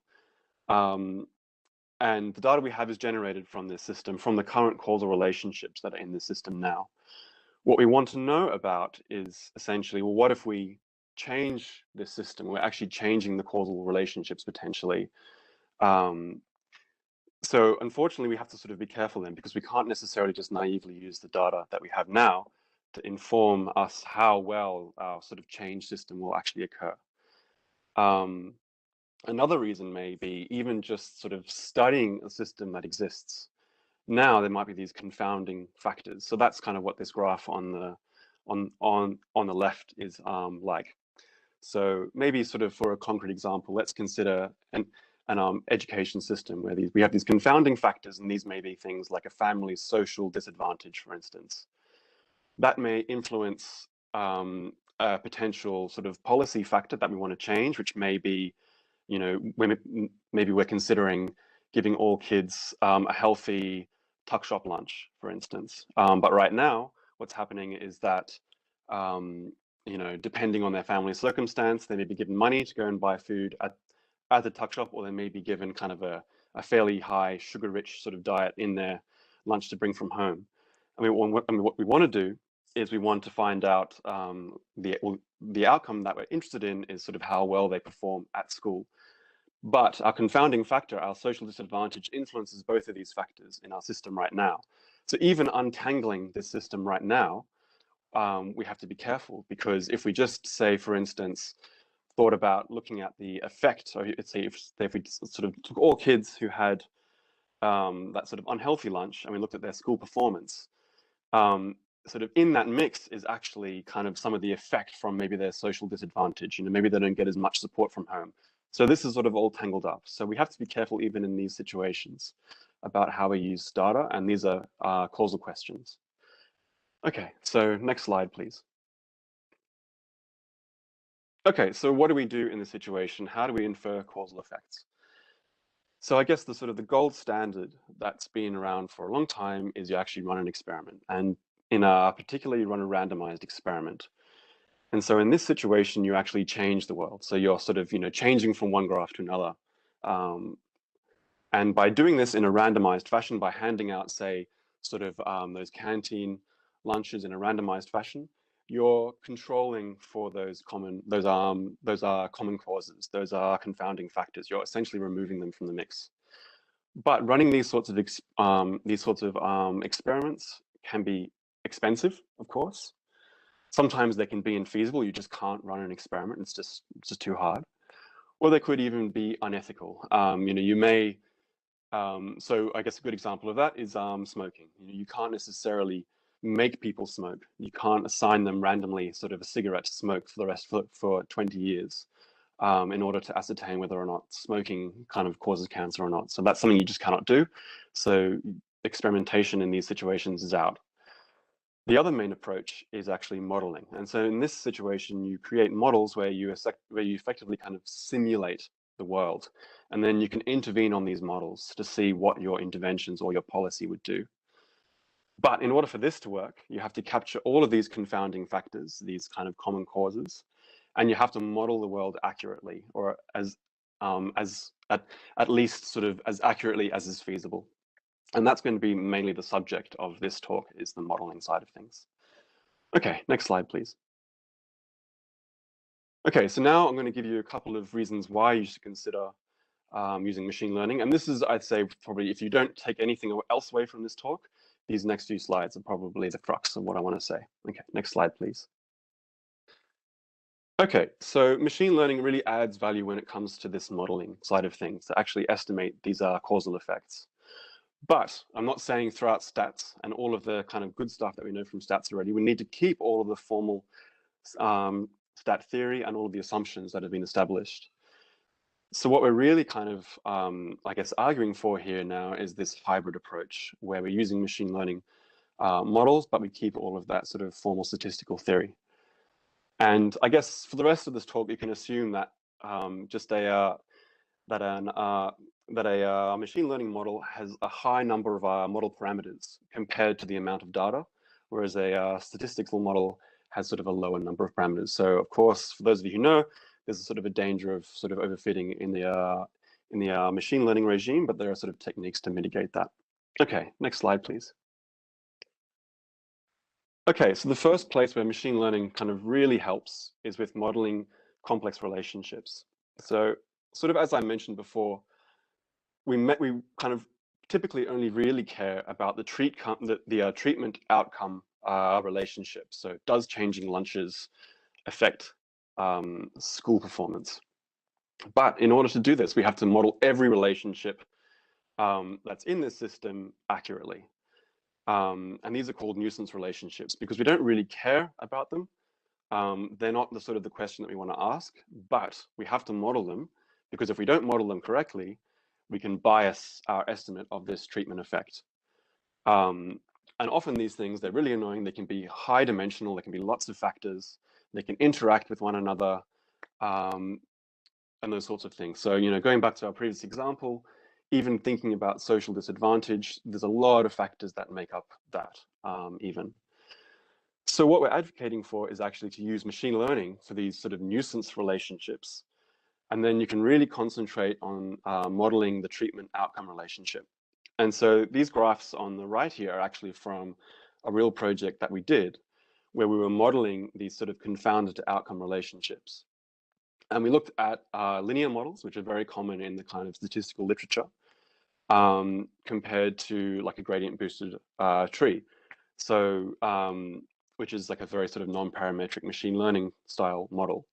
Speaker 7: And the data we have is generated from this system, from the current causal relationships that are in the system now. What we want to know about is essentially, well, what if we change this system? We're actually changing the causal relationships potentially. So unfortunately, we have to sort of be careful then, because we can't necessarily just naively use the data that we have now to inform us how well our sort of change system will actually occur. Another reason may be even just sort of studying a system that exists. Now there might be these confounding factors. So that's kind of what this graph on the left is like. So maybe sort of for a concrete example, let's consider an education system where we have these confounding factors, and these may be things like a family's social disadvantage, for instance. That may influence a potential sort of policy factor that we want to change, which may be, maybe we're considering giving all kids a healthy tuck shop lunch, for instance. But right now, what's happening is that, depending on their family circumstance, they may be given money to go and buy food at the tuck shop, or they may be given kind of a fairly high sugar-rich sort of diet in their lunch to bring from home. What we want to do is we want to find out the outcome that we're interested in is sort of how well they perform at school. But our confounding factor, our social disadvantage, influences both of these factors in our system right now. So even untangling this system right now, we have to be careful, because if we just say, for instance, thought about looking at the effect, so let's say if we sort of took all kids who had that sort of unhealthy lunch and we looked at their school performance, sort of in that mix is actually kind of some of the effect from maybe their social disadvantage. Maybe they don't get as much support from home. So this is sort of all tangled up. So we have to be careful even in these situations about how we use data, and these are causal questions. Okay, so next slide, please. Okay, so what do we do in this situation? How do we infer causal effects? So I guess the gold standard that's been around for a long time is you actually run an experiment, and particularly run a randomized experiment. And so in this situation, you actually change the world. So you're sort of, changing from one graph to another. And by doing this in a randomized fashion, by handing out, say, sort of those canteen lunches in a randomized fashion, you're controlling for those common causes. Those are confounding factors. You're essentially removing them from the mix. But running these sorts of experiments can be expensive, of course. Sometimes they can be infeasible. You just can't run an experiment. It's just too hard. Or they could even be unethical. You may. So I guess a good example of that is smoking. You can't necessarily make people smoke. You can't assign them randomly sort of a cigarette to smoke for 20 years in order to ascertain whether or not smoking kind of causes cancer or not. So that's something you just cannot do. So experimentation in these situations is out. The other main approach is actually modeling. And so in this situation, you create models where you effectively kind of simulate the world. And then you can intervene on these models to see what your interventions or your policy would do. But in order for this to work, you have to capture all of these confounding factors, these kind of common causes, and you have to model the world accurately, or at least sort of as accurately as is feasible. And that's going to be mainly the subject of this talk, is the modeling side of things. Okay, next slide, please. Okay, so now I'm going to give you a couple of reasons why you should consider using machine learning. And this is, I'd say, probably, if you don't take anything else away from this talk, these next few slides are probably the crux of what I want to say. Okay, next slide, please. Okay, so machine learning really adds value when it comes to this modeling side of things, to actually estimate these causal effects. But I'm not saying throw out stats and all of the kind of good stuff that we know from stats already. We need to keep all of the formal stat theory and all of the assumptions that have been established. So what we're really kind of, I guess, arguing for here now is this hybrid approach where we're using machine learning models, but we keep all of that sort of formal statistical theory. And I guess for the rest of this talk, you can assume that a machine learning model has a high number of model parameters compared to the amount of data, whereas a statistical model has sort of a lower number of parameters. So of course, for those of you who know, there's a sort of a danger of sort of overfitting in the machine learning regime, but there are sort of techniques to mitigate that. Okay, next slide, please. Okay, so the first place where machine learning kind of really helps is with modeling complex relationships. So sort of as I mentioned before, we kind of typically only really care about the treatment outcome relationship. So does changing lunches affect school performance? But in order to do this, we have to model every relationship that's in this system accurately. And these are called nuisance relationships because we don't really care about them. They're not the sort of the question that we want to ask, but we have to model them because if we don't model them correctly, we can bias our estimate of this treatment effect. And often these things, they're really annoying. They can be high dimensional. There can be lots of factors. They can interact with one another and those sorts of things. So, going back to our previous example, even thinking about social disadvantage, there's a lot of factors that make up that even. So what we're advocating for is actually to use machine learning for these sort of nuisance relationships. And then you can really concentrate on modeling the treatment outcome relationship. And so these graphs on the right here are actually from a real project that we did where we were modeling these sort of confounded outcome relationships. And we looked at linear models, which are very common in the kind of statistical literature, compared to like a gradient boosted tree. So, which is like a very sort of non-parametric machine learning style model.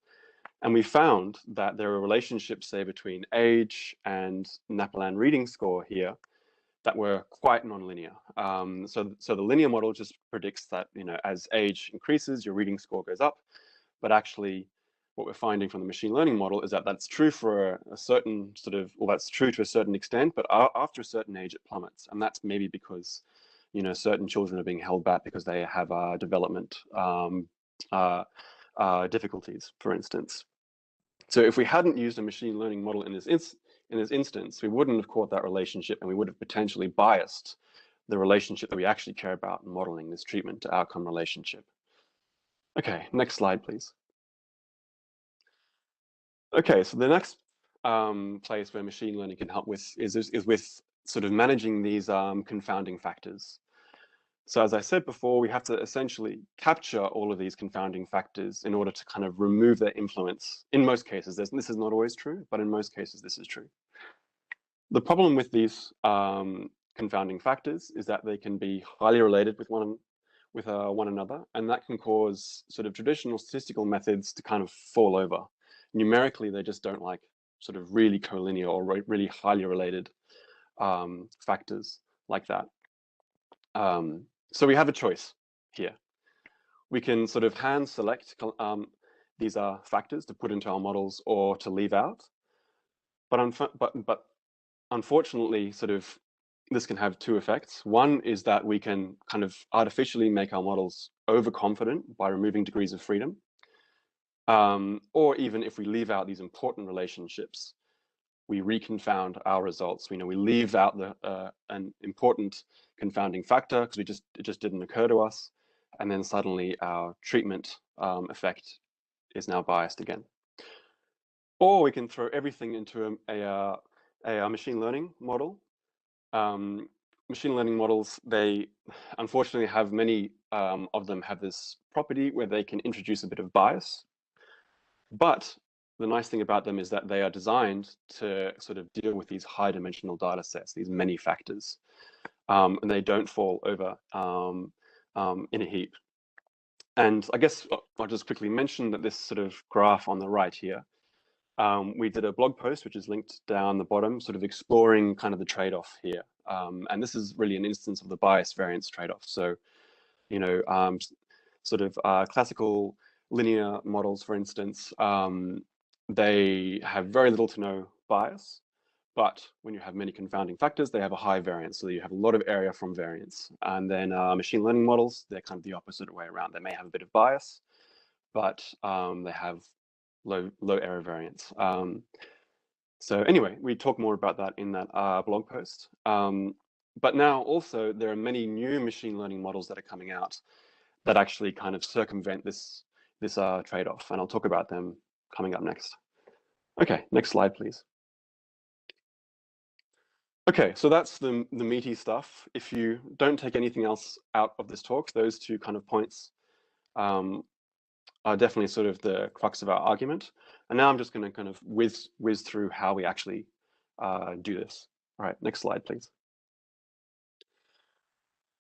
Speaker 7: And we found that there are relationships, say, between age and NAPLAN reading score here that were quite nonlinear. So the linear model just predicts that, as age increases, your reading score goes up. But actually, what we're finding from the machine learning model is that that's true for a certain sort of, well, that's true to a certain extent, but after a certain age, it plummets. And that's maybe because, certain children are being held back because they have development difficulties, for instance. So if we hadn't used a machine learning model in this instance, we wouldn't have caught that relationship and we would have potentially biased the relationship that we actually care about in modeling this treatment to outcome relationship. Okay, next slide, please. Okay, so the next place where machine learning can help with is with sort of managing these confounding factors. So as I said before, we have to essentially capture all of these confounding factors in order to kind of remove their influence. In most cases, this is not always true, but in most cases, this is true. The problem with these confounding factors is that they can be highly related with one another, and that can cause sort of traditional statistical methods to kind of fall over. Numerically, they just don't like sort of really collinear or really highly related factors like that. So we have a choice here. We can sort of hand select these factors to put into our models or to leave out. But unfortunately, sort of this can have two effects. One is that we can kind of artificially make our models overconfident by removing degrees of freedom. Or even if we leave out these important relationships, we reconfound our results. We leave out an important confounding factor because it just didn't occur to us, and then suddenly our treatment effect is now biased again. Or we can throw everything into a machine learning model. Machine learning models, they unfortunately have many of them have this property where they can introduce a bit of bias. But the nice thing about them is that they are designed to sort of deal with these high dimensional data sets, these many factors, and they don't fall over in a heap. And I guess I'll just quickly mention that this sort of graph on the right here, we did a blog post, which is linked down the bottom, sort of exploring kind of the trade-off here. And this is really an instance of the bias variance trade-off. So, sort of classical linear models, for instance, they have very little to no bias, but when you have many confounding factors, they have a high variance. So you have a lot of area from variance. And then machine learning models, they're kind of the opposite way around. They may have a bit of bias, but they have low error variance. So anyway, we talk more about that in that blog post. But now also there are many new machine learning models that are coming out that actually kind of circumvent this trade-off, and I'll talk about them coming up next. Okay, next slide, please. Okay, so that's the meaty stuff. If you don't take anything else out of this talk, those two kind of points are definitely sort of the crux of our argument. And now I'm just going to kind of whiz through how we actually do this. All right, next slide, please.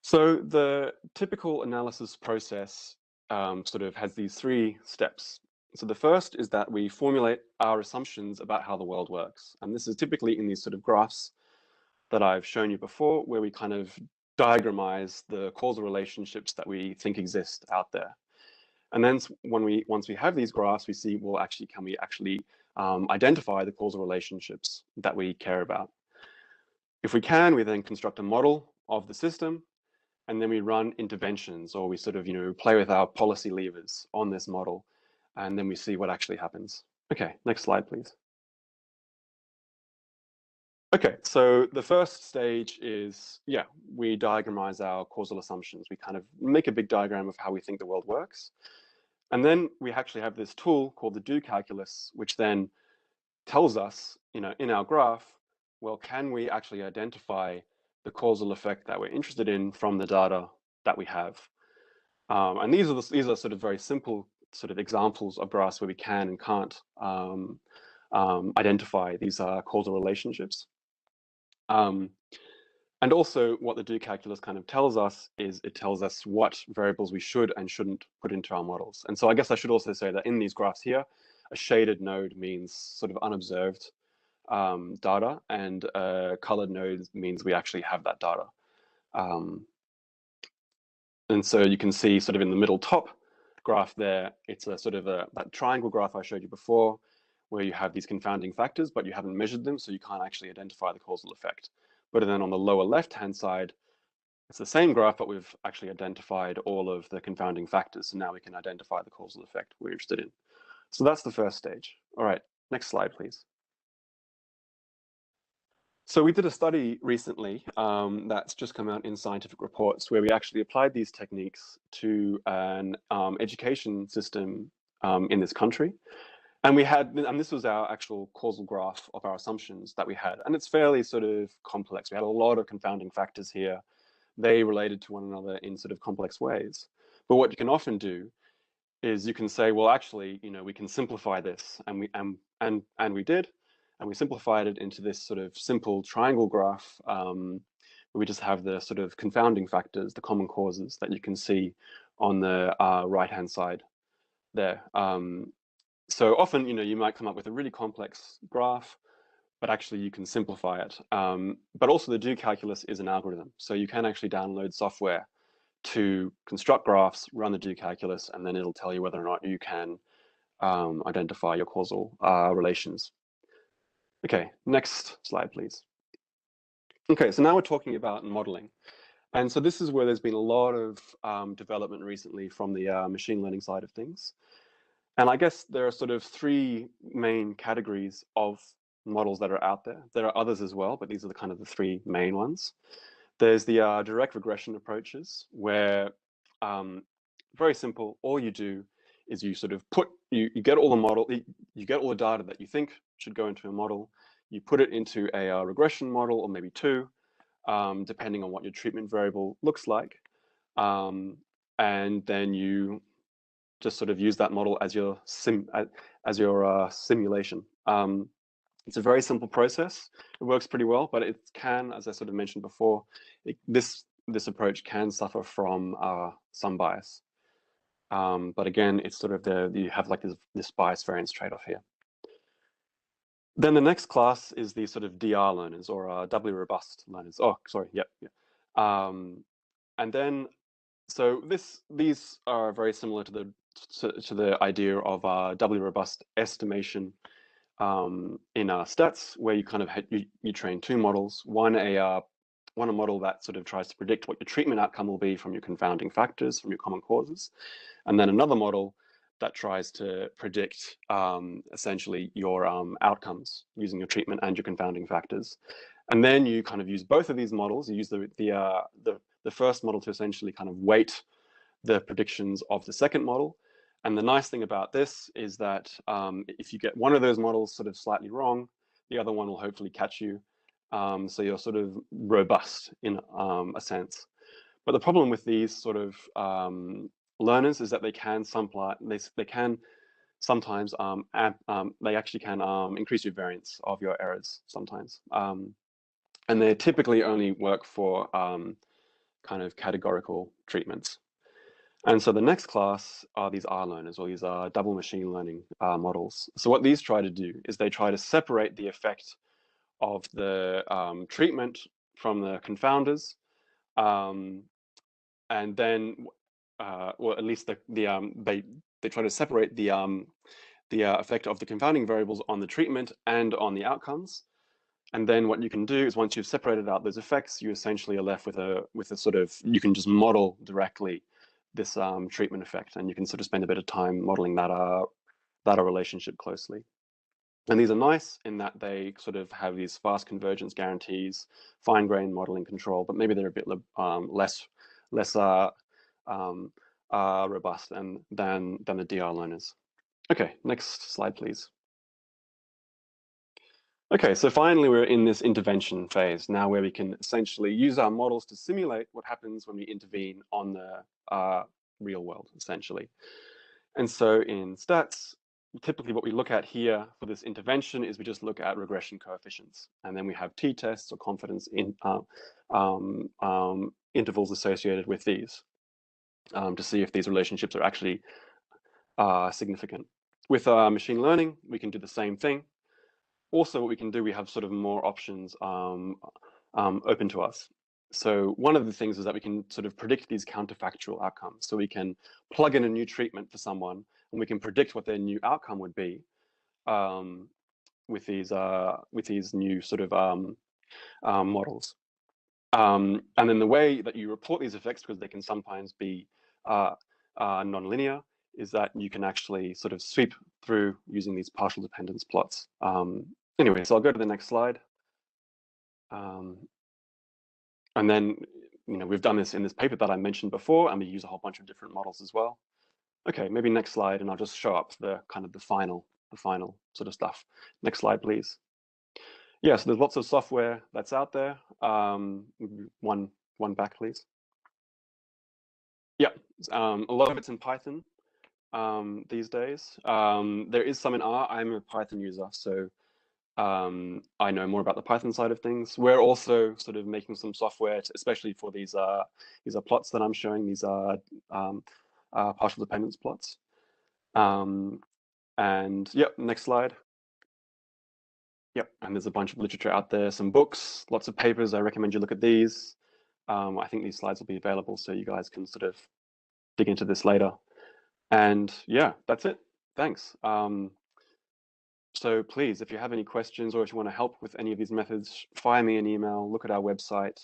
Speaker 7: So the typical analysis process sort of has these three steps. So the first is that we formulate our assumptions about how the world works. And this is typically in these sort of graphs that I've shown you before, where we kind of diagramize the causal relationships that we think exist out there. And then once we have these graphs, we see, well, actually, can we actually identify the causal relationships that we care about? If we can, we then construct a model of the system, and then we run interventions, or we sort of, play with our policy levers on this model, and then we see what actually happens. Okay, next slide, please. Okay, so the first stage is, we diagramize our causal assumptions. We kind of make a big diagram of how we think the world works. And then we actually have this tool called the do calculus, which then tells us, in our graph, well, can we actually identify the causal effect that we're interested in from the data that we have? And these are sort of very simple sort of examples of graphs where we can and can't identify these causal relationships. And also what the do calculus kind of tells us is it tells us what variables we should and shouldn't put into our models. And so I guess I should also say that in these graphs here, a shaded node means sort of unobserved data, and a colored node means we actually have that data. And so you can see sort of in the middle top graph there, it's a sort of that triangle graph I showed you before, where you have these confounding factors, but you haven't measured them, so you can't actually identify the causal effect. But then on the lower left-hand side, it's the same graph, but we've actually identified all of the confounding factors. So now we can identify the causal effect we're interested in. So that's the first stage. All right, next slide, please. So we did a study recently that's just come out in Scientific Reports, where we actually applied these techniques to an education system in this country. And this was our actual causal graph of our assumptions that we had. And it's fairly sort of complex. We had a lot of confounding factors here. They related to one another in sort of complex ways. But what you can often do is you can say, well, actually, we can simplify this, and we did, and we simplified it into this sort of simple triangle graph, where we just have the sort of confounding factors, the common causes that you can see on the right-hand side there. So often, you might come up with a really complex graph, but actually you can simplify it. But also the do calculus is an algorithm, so you can actually download software to construct graphs, run the do calculus, and then it'll tell you whether or not you can identify your causal relations. Okay, next slide, please. Okay, so now we're talking about modeling. And so this is where there's been a lot of development recently from the machine learning side of things. And I guess there are sort of three main categories of models that are out there. There are others as well, but these are the kind of the three main ones. There's the direct regression approaches, where very simple, all you do is you sort of you get all the model, you get all the data that you think should go into a model, you put it into a regression model, or maybe two, depending on what your treatment variable looks like. And then you just sort of use that model as your simulation. It's a very simple process. It works pretty well, but it can, as I sort of mentioned before, this approach can suffer from some bias. But again, it's sort of you have like this bias variance trade-off here. Then the next class is the sort of DR learners, or doubly robust learners. Oh, sorry, yeah. And then, so these are very similar to the idea of doubly robust estimation in stats, where you kind of you train two models. One a model that sort of tries to predict what your treatment outcome will be from your confounding factors, from your common causes, and then another model that tries to predict essentially your outcomes using your treatment and your confounding factors. And then you kind of use both of these models. You use the first model to essentially kind of weight the predictions of the second model. And the nice thing about this is that if you get one of those models sort of slightly wrong, the other one will hopefully catch you. So you're sort of robust in a sense. But the problem with these sort of learners is that they can sometimes they actually can increase your variance of your errors sometimes. And they typically only work for kind of categorical treatments. And so the next class are these R learners, or these double machine learning models. So what these try to do is they try to separate the effect of the treatment from the confounders, and then, well, at least they try to separate the effect of the confounding variables on the treatment and on the outcomes. And then what you can do is, once you've separated out those effects, you essentially are left with a sort of, you can just model directly this treatment effect, and you can sort of spend a bit of time modeling that relationship closely. And these are nice in that they sort of have these fast convergence guarantees, fine-grained modeling control, but maybe they're a bit less robust than the DR learners. Okay, next slide, please. Okay, so finally we're in this intervention phase now, where we can essentially use our models to simulate what happens when we intervene on the real world, essentially. And so in stats, typically what we look at here for this intervention is we just look at regression coefficients, and then we have t-tests or confidence in intervals associated with these to see if these relationships are actually significant. With machine learning, we can do the same thing. Also, what we can do, we have sort of more options open to us. So one of the things is that we can sort of predict these counterfactual outcomes. So we can plug in a new treatment for someone, and we can predict what their new outcome would be with these new sort of models. And then the way that you report these effects, because they can sometimes be nonlinear, is that you can actually sort of sweep through using these partial dependence plots. Anyway, so I'll go to the next slide. And then, we've done this in this paper that I mentioned before, and we use a whole bunch of different models as well. Okay, maybe next slide, and I'll just show up the kind of the final the final sort of stuff. Next slide, please. Yeah, so there's lots of software that's out there. One back, please. Yeah, a lot of it's in Python these days. There is some in R. I'm a Python user, so I know more about the Python side of things. We're also sort of making some software, especially for these are plots that I'm showing. These are partial dependence plots. And yep, next slide. Yep, and there's a bunch of literature out there, some books, lots of papers. I recommend you look at these. I think these slides will be available so you guys can sort of dig into this later. And yeah, that's it. Thanks. So please, if you have any questions or if you want to help with any of these methods, fire me an email, look at our website,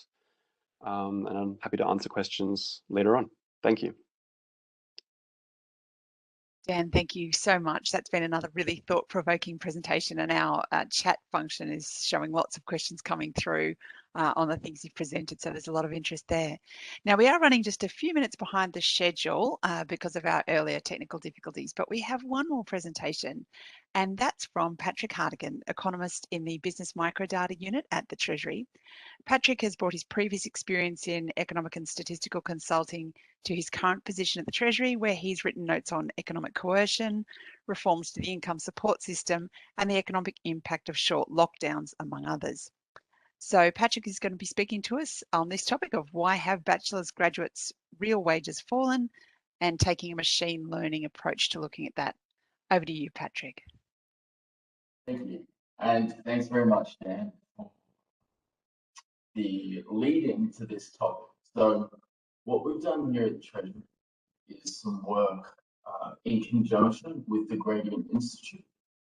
Speaker 7: and I'm happy to answer questions later on. Thank you.
Speaker 1: Dan, thank you so much. That's been another really thought-provoking presentation, and our chat function is showing lots of questions coming through on the things you've presented, so there's a lot of interest there. Now, we are running just a few minutes behind the schedule because of our earlier technical difficulties, but we have one more presentation, and that's from Patrick Hartigan, economist in the Business Microdata Unit at the Treasury. Patrick has brought his previous experience in economic and statistical consulting to his current position at the Treasury, where he's written notes on economic coercion, reforms to the income support system, and the economic impact of short lockdowns, among others. So Patrick is going to be speaking to us on this topic of why have bachelor's graduates' real wages fallen, and taking a machine learning approach to looking at that. Over to you, Patrick.
Speaker 8: Thank you. And thanks very much, Dan, for the lead-in to this topic. So what we've done here at the Treasury is some work in conjunction with the Gradient Institute,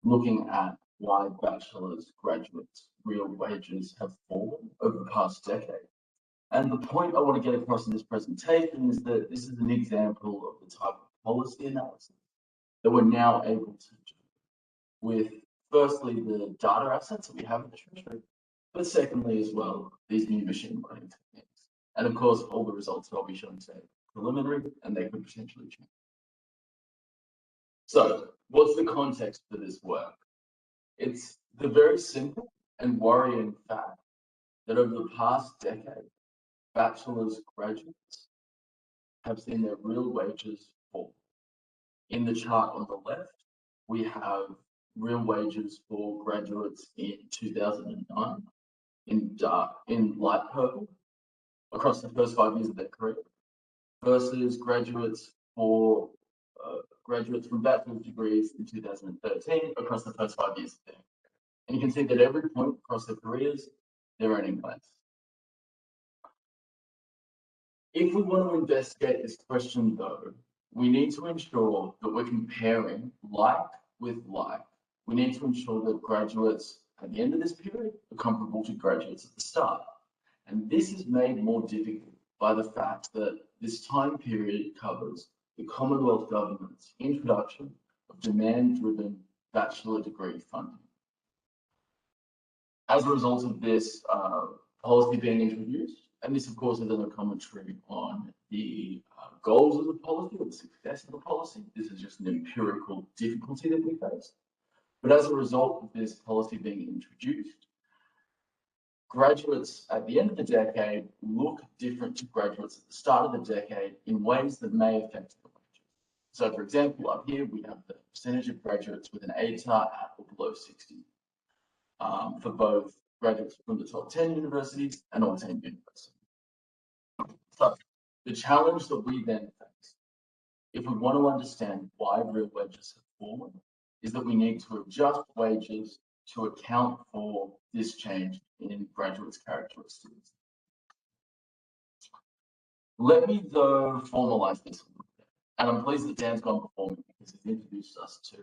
Speaker 8: looking at why bachelor's graduates' real wages have fallen over the past decade. And the point I want to get across in this presentation is that this is an example of the type of policy analysis that we're now able to do with, firstly, the data assets that we have in the Treasury, but secondly as well, these new machine learning techniques. And of course, all the results that I'll be showing today are preliminary and they could potentially change. So what's the context for this work? It's the very simple and worrying fact that over the past decade, bachelor's graduates have seen their real wages fall. In the chart on the left, we have real wages for graduates in 2009 in light purple across the first 5 years of their career versus graduates for graduates from bachelor's degrees in 2013 across the first 5 years of their career. And you can see that every point across their careers, they're earning less. If we want to investigate this question, though, we need to ensure that we're comparing like with like. We need to ensure that graduates at the end of this period are comparable to graduates at the start. And this is made more difficult by the fact that this time period covers the Commonwealth Government's introduction of demand-driven bachelor degree funding. As a result of this policy being introduced, and this of course is a commentary on the goals of the policy or the success of the policy. This is just an empirical difficulty that we face. But as a result of this policy being introduced, graduates at the end of the decade look different to graduates at the start of the decade in ways that may affect the wages. So for example, up here we have the percentage of graduates with an ATAR at or below 60 for both graduates from the top 10 universities and all 10 universities. So the challenge that we then face, if we want to understand why real wages have fallen, is that we need to adjust wages to account for this change in graduates' characteristics. Let me, though, formalize this a little bit. And I'm pleased that Dan's gone before me because he's introduced us to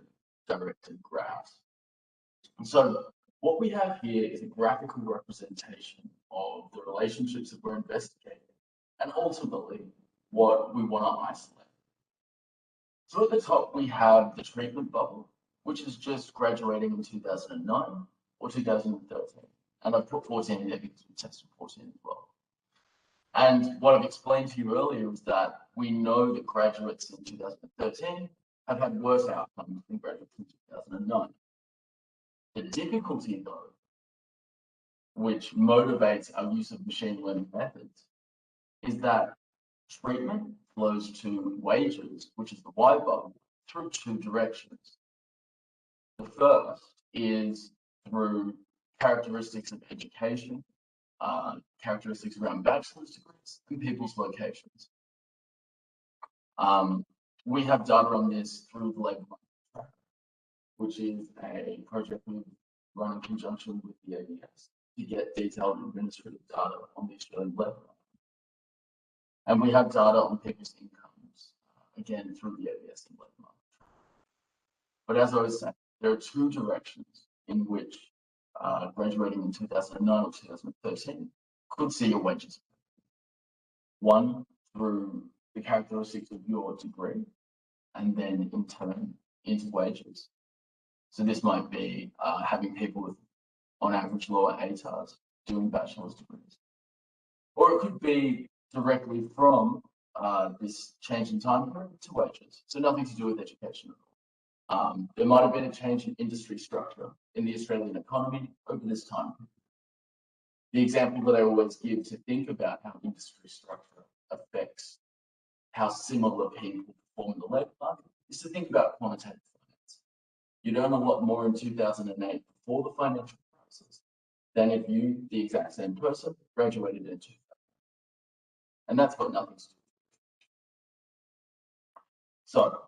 Speaker 8: directed graphs. So what we have here is a graphical representation of the relationships that we're investigating and ultimately what we want to isolate. So at the top, we have the treatment bubble, which is just graduating in 2009 or 2013. And I've put 14 in there because we tested 14 as well. And what I've explained to you earlier is that we know that graduates in 2013 have had worse outcomes than graduates in 2009. The difficulty, though, which motivates our use of machine learning methods, is that treatment flows to wages, which is the Y bubble, through two directions. The first is through characteristics of education, characteristics around bachelor's degrees, and people's locations. We have data on this through the labour market tracker, which is a project we run in conjunction with the APS to get detailed administrative data on the Australian labour market. And we have data on people's incomes, again, through the APS and labour market tracker. But as I was saying, there are two directions in which graduating in 2009 or 2013 could see your wages. One, through the characteristics of your degree, and then in turn into wages. So this might be having people with, on average, lower ATARs doing bachelor's degrees. Or it could be directly from this change in time period to wages. So nothing to do with education at all. There might have been a change in industry structure in the Australian economy over this time period. The example that I always give to think about how industry structure affects how similar people perform in the labour market is to think about quantitative finance. You'd earn a lot more in 2008 before the financial crisis than if you, the exact same person, graduated in 2000. And that's got nothing to do with it. So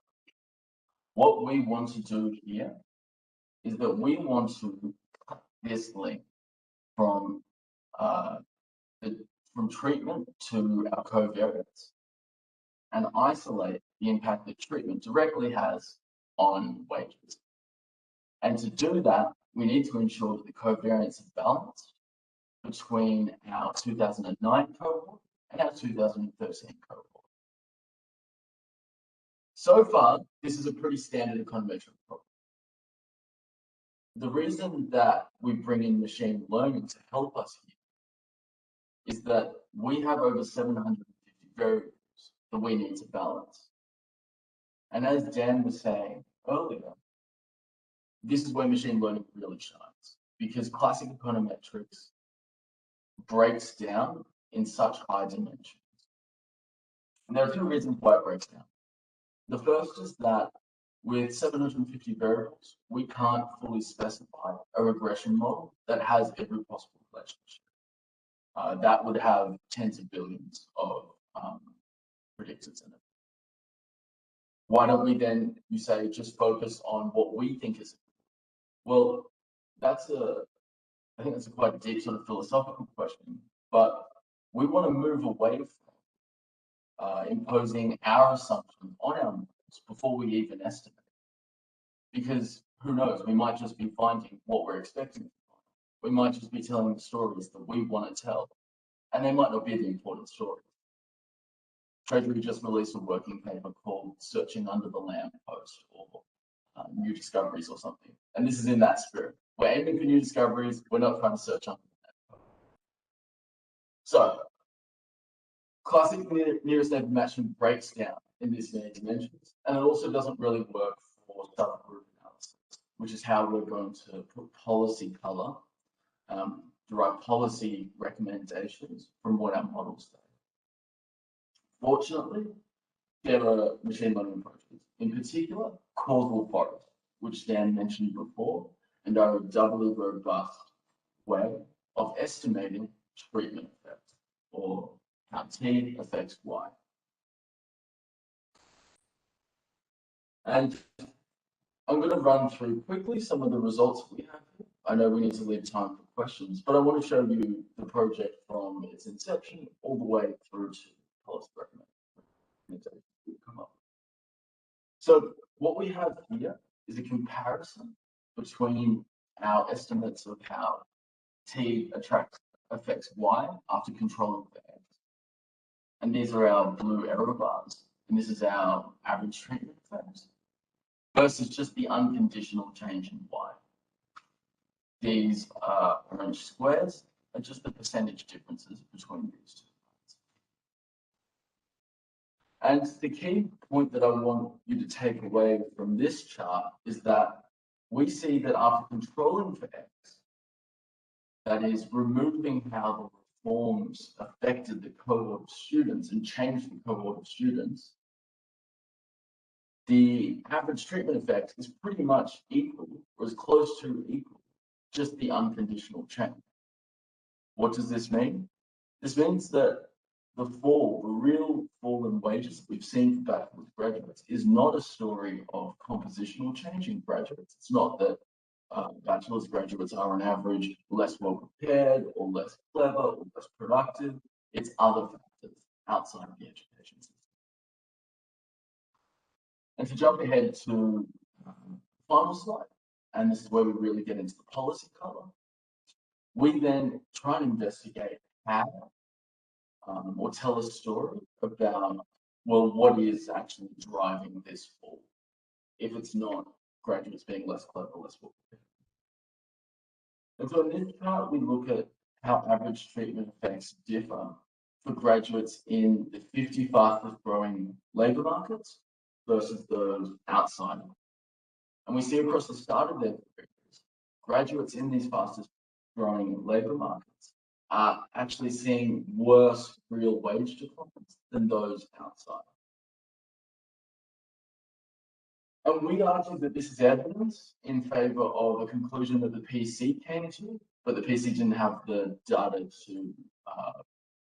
Speaker 8: what we want to do here is that we want to cut this link from treatment to our covariates and isolate the impact that treatment directly has on wages. And to do that, we need to ensure that the covariance is balanced between our 2009 cohort and our 2013 cohort. So far, this is a pretty standard econometric problem. The reason that we bring in machine learning to help us here is that we have over 750 variables that we need to balance. And as Dan was saying earlier, this is where machine learning really shines, because classic econometrics breaks down in such high dimensions. And there are two reasons why it breaks down. The first is that with 750 variables, we can't fully specify a regression model that has every possible relationship. That would have tens of billions of predictors in it. Why don't we then, you say, just focus on what we think is? Well, I think that's a quite deep sort of philosophical question, but we want to move away from imposing our assumptions on our models before we even estimate. Because who knows, we might just be finding what we're expecting to find. We might just be telling the stories that we want to tell, and they might not be the important stories. Treasury just released a working paper called Searching Under the Lamppost, or New Discoveries or something. And this is in that spirit. We're aiming for new discoveries, we're not trying to search under the lamppost. So, classic nearest neighbor matching breaks down in these many dimensions, and it also doesn't really work for subgroup analysis, which is how we're going to put policy color, derive policy recommendations from what our models say. Fortunately, there are machine learning approaches, in particular causal forests, which Dan mentioned before, and are a doubly robust way of estimating treatment effects, or how T affects Y. And I'm going to run through quickly some of the results we have here. I know we need to leave time for questions, but I want to show you the project from its inception all the way through to policy recommendations we've come up with. So what we have here is a comparison between our estimates of how T affects Y after controlling for X. And these are our blue error bars, and this is our average treatment effects, versus just the unconditional change in Y. These orange squares are just the percentage differences between these two lines. And the key point that I want you to take away from this chart is that we see that after controlling for X, that is removing how the reforms affected the cohort of students and changed the cohort of students, the average treatment effect is pretty much equal, or as close to equal, just the unconditional change. What does this mean? This means that the real fall in wages that we've seen for bachelor's graduates is not a story of compositional change in graduates. It's not that bachelor's graduates are on average less well prepared or less clever or less productive. It's other factors outside of the education system. And to jump ahead to the final slide, and this is where we really get into the policy color, we then try and investigate how or tell a story about, well, what is actually driving this fall, if it's not graduates being less clever, less well prepared. And so in this chart, we look at how average treatment effects differ for graduates in the 50 fastest growing labour markets versus those outside. And we see across the start of their careers, graduates in these fastest growing labour markets are actually seeing worse real wage declines than those outside. And we argue that this is evidence in favour of a conclusion that the PC came to, but the PC didn't have the data to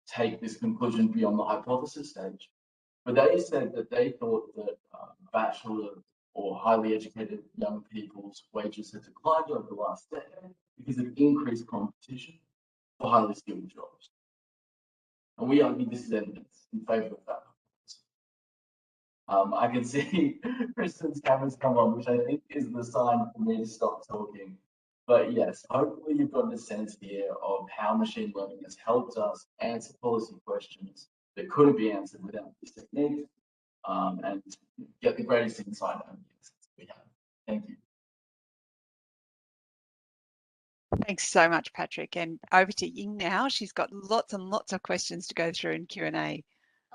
Speaker 8: take this conclusion beyond the hypothesis stage. But they said that they thought that bachelor or highly educated young people's wages had declined over the last decade because of increased competition for highly skilled jobs. And we argue this is evidence in favour of that. I can see Kristen's camera's come on, which I think is the sign for me to stop talking. But yes, hopefully you've gotten a sense here of how machine learning has helped us answer policy questions that couldn't be answered without this technique, and get the greatest insight out of the assets we have. Thank you.
Speaker 1: Thanks so much, Patrick. And over to Ying now. She's got lots and lots of questions to go through in Q&A.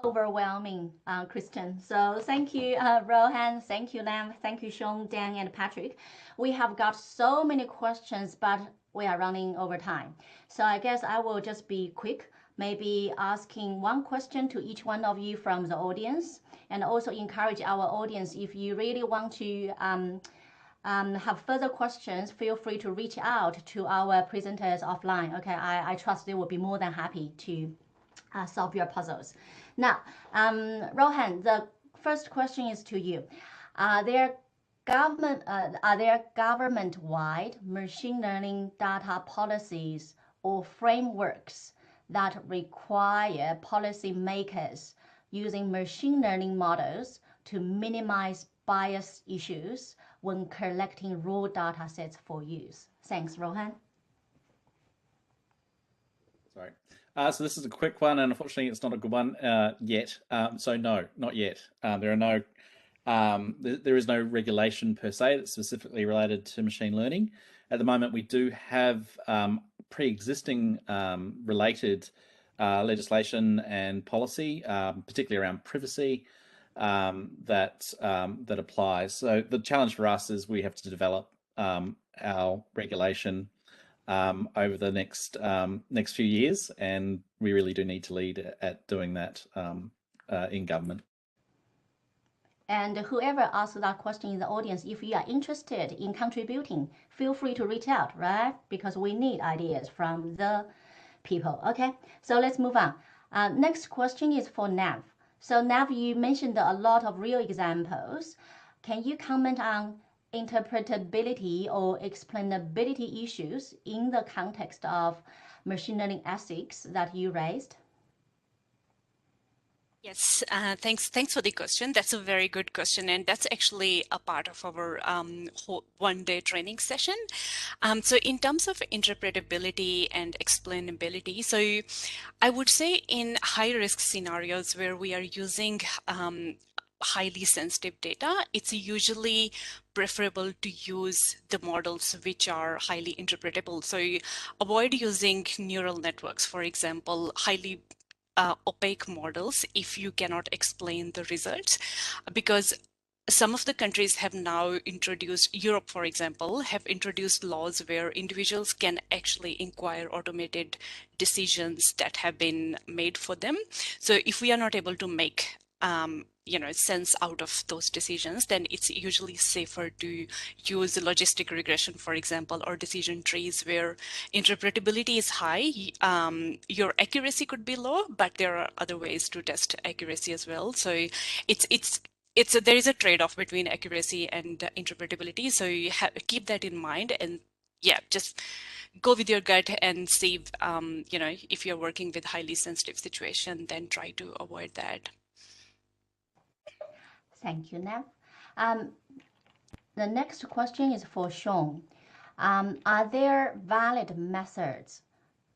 Speaker 9: Overwhelming, Kristen. So thank you, Rohan. Thank you, Lam. Thank you, Sean, Dan, and Patrick. We have got so many questions, but we are running over time. So I guess I will just be quick, maybe asking one question to each one of you from the audience, and also encourage our audience, if you really want to have further questions, feel free to reach out to our presenters offline. Okay, I trust they will be more than happy to solve your puzzles. Now, Rohan, the first question is to you. Are there government-wide machine learning data policies or frameworks that require policymakers using machine learning models to minimize bias issues when collecting raw data sets for use? Thanks, Rohan.
Speaker 5: Sorry. So this is a quick one, and unfortunately it's not a good one yet. So no, not yet. There is no regulation per se that's specifically related to machine learning. At the moment, we do have pre-existing related legislation and policy, particularly around privacy, that applies. So the challenge for us is we have to develop our regulation over the next few years, and we really do need to lead at doing that in government.
Speaker 9: And whoever asked that question in the audience, if you are interested in contributing, feel free to reach out, right? Because we need ideas from the people. Okay, so let's move on. Next question is for Nav. So Nav, you mentioned a lot of real examples. Can you comment on interpretability or explainability issues in the context of machine learning ethics that you raised?
Speaker 2: Yes, thanks for the question. That's a very good question, and that's actually a part of our one-day training session. So in terms of interpretability and explainability, so I would say in high-risk scenarios where we are using highly sensitive data, it's usually preferable to use the models which are highly interpretable. So avoid using neural networks, for example, highly opaque models if you cannot explain the results, because some of the countries have now introduced, Europe, for example, have introduced laws where individuals can actually inquire automated decisions that have been made for them. So if we are not able to make sense out of those decisions, then it's usually safer to use logistic regression, for example, or decision trees where interpretability is high. Your accuracy could be low, but there are other ways to test accuracy as well. So there is a trade-off between accuracy and interpretability. So you keep that in mind, and yeah, just go with your gut and see, if you're working with highly sensitive situation, then try to avoid that.
Speaker 9: Thank you, Nam. The next question is for Sean. Are there valid methods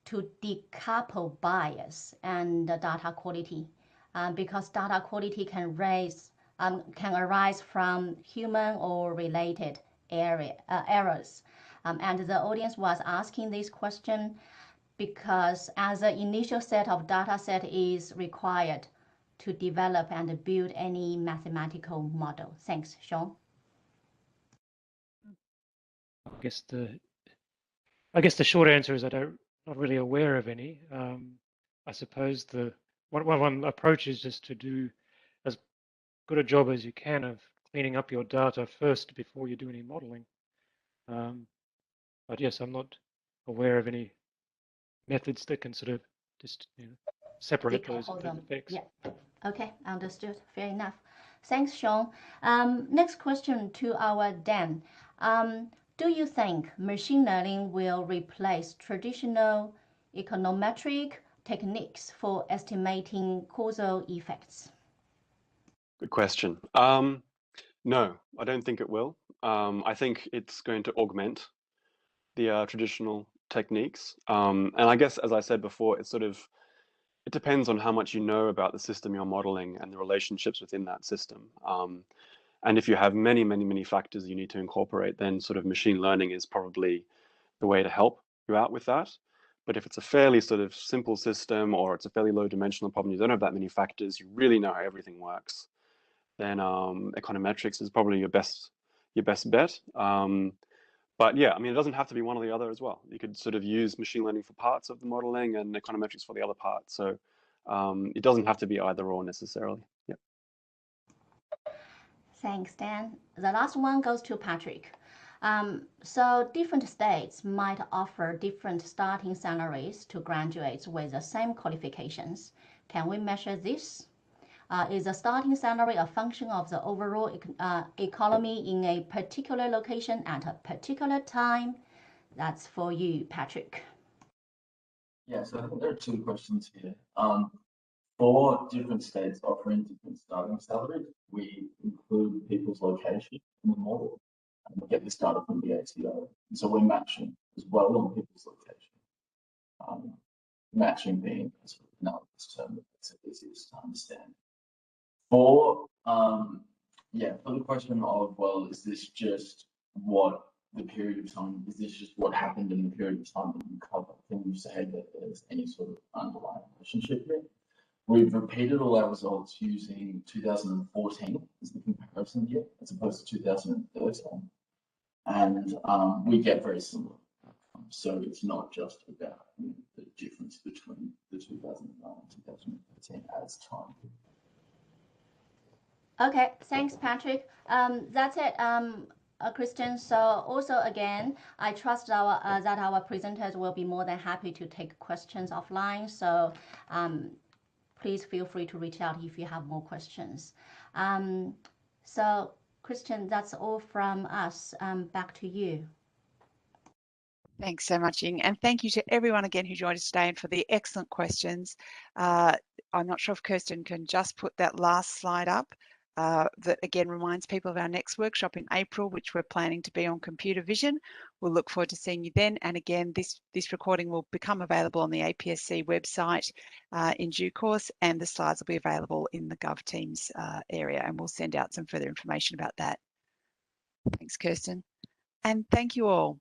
Speaker 9: to decouple bias and data quality? Because data quality can arise from human or related errors. And the audience was asking this question because as an initial set of data set is required to develop and build any mathematical model. Thanks, Sean.
Speaker 6: I guess the short answer is I'm not really aware of any. I suppose one approach is just to do as good a job as you can of cleaning up your data first before you do any modeling. But yes, I'm not aware of any methods that can sort of just separate those effects.
Speaker 9: Yeah. Okay, understood. Fair enough. Thanks, Sean. Next question to our Dan. Do you think machine learning will replace traditional econometric techniques for estimating causal effects?
Speaker 7: Good question. No, I don't think it will. I think it's going to augment the traditional techniques. And I guess, as I said before, it depends on how much you know about the system you're modeling and the relationships within that system. And if you have many, many, many factors you need to incorporate, then sort of machine learning is probably the way to help you out with that. But if it's a fairly sort of simple system, or it's a fairly low dimensional problem, you don't have that many factors, you really know how everything works, then econometrics is probably your best bet. But yeah, I mean, it doesn't have to be one or the other as well. You could sort of use machine learning for parts of the modeling and econometrics for the other parts. So it doesn't have to be either or necessarily. Yeah.
Speaker 9: Thanks, Dan. The last one goes to Patrick. So different states might offer different starting salaries to graduates with the same qualifications. Can we measure this? Is the starting salary a function of the overall economy in a particular location at a particular time? That's for you, Patrick.
Speaker 8: Yeah, so I think there are two questions here. For different states offering different starting salaries, we include people's location in the model, and we get this data from the ATO. And so we're matching as well on people's location. Matching being a sort of analogous term that's easiest to understand. For the question of, well, is this just what the period of time, is this just what happened in the period of time that you cover? Can you say that there's any sort of underlying relationship here? We've repeated all our results using 2014 as the comparison year, as opposed to 2013. And we get very similar outcomes. So it's not just about the difference between the 2009 and 2013 as time.
Speaker 9: Okay, thanks, Patrick. That's it, Kristen. So also, again, I trust that our presenters will be more than happy to take questions offline. So please feel free to reach out if you have more questions. So, Kristen, that's all from us. Back to you.
Speaker 1: Thanks so much, Ying. And thank you to everyone again who joined us today and for the excellent questions. I'm not sure if Kirsten can just put that last slide up. That again reminds people of our next workshop in April, which we're planning to be on computer vision. We'll look forward to seeing you then. And again, this recording will become available on the APSC website in due course, and the slides will be available in the GovTeams area, and we'll send out some further information about that. Thanks, Kirsten. And thank you all.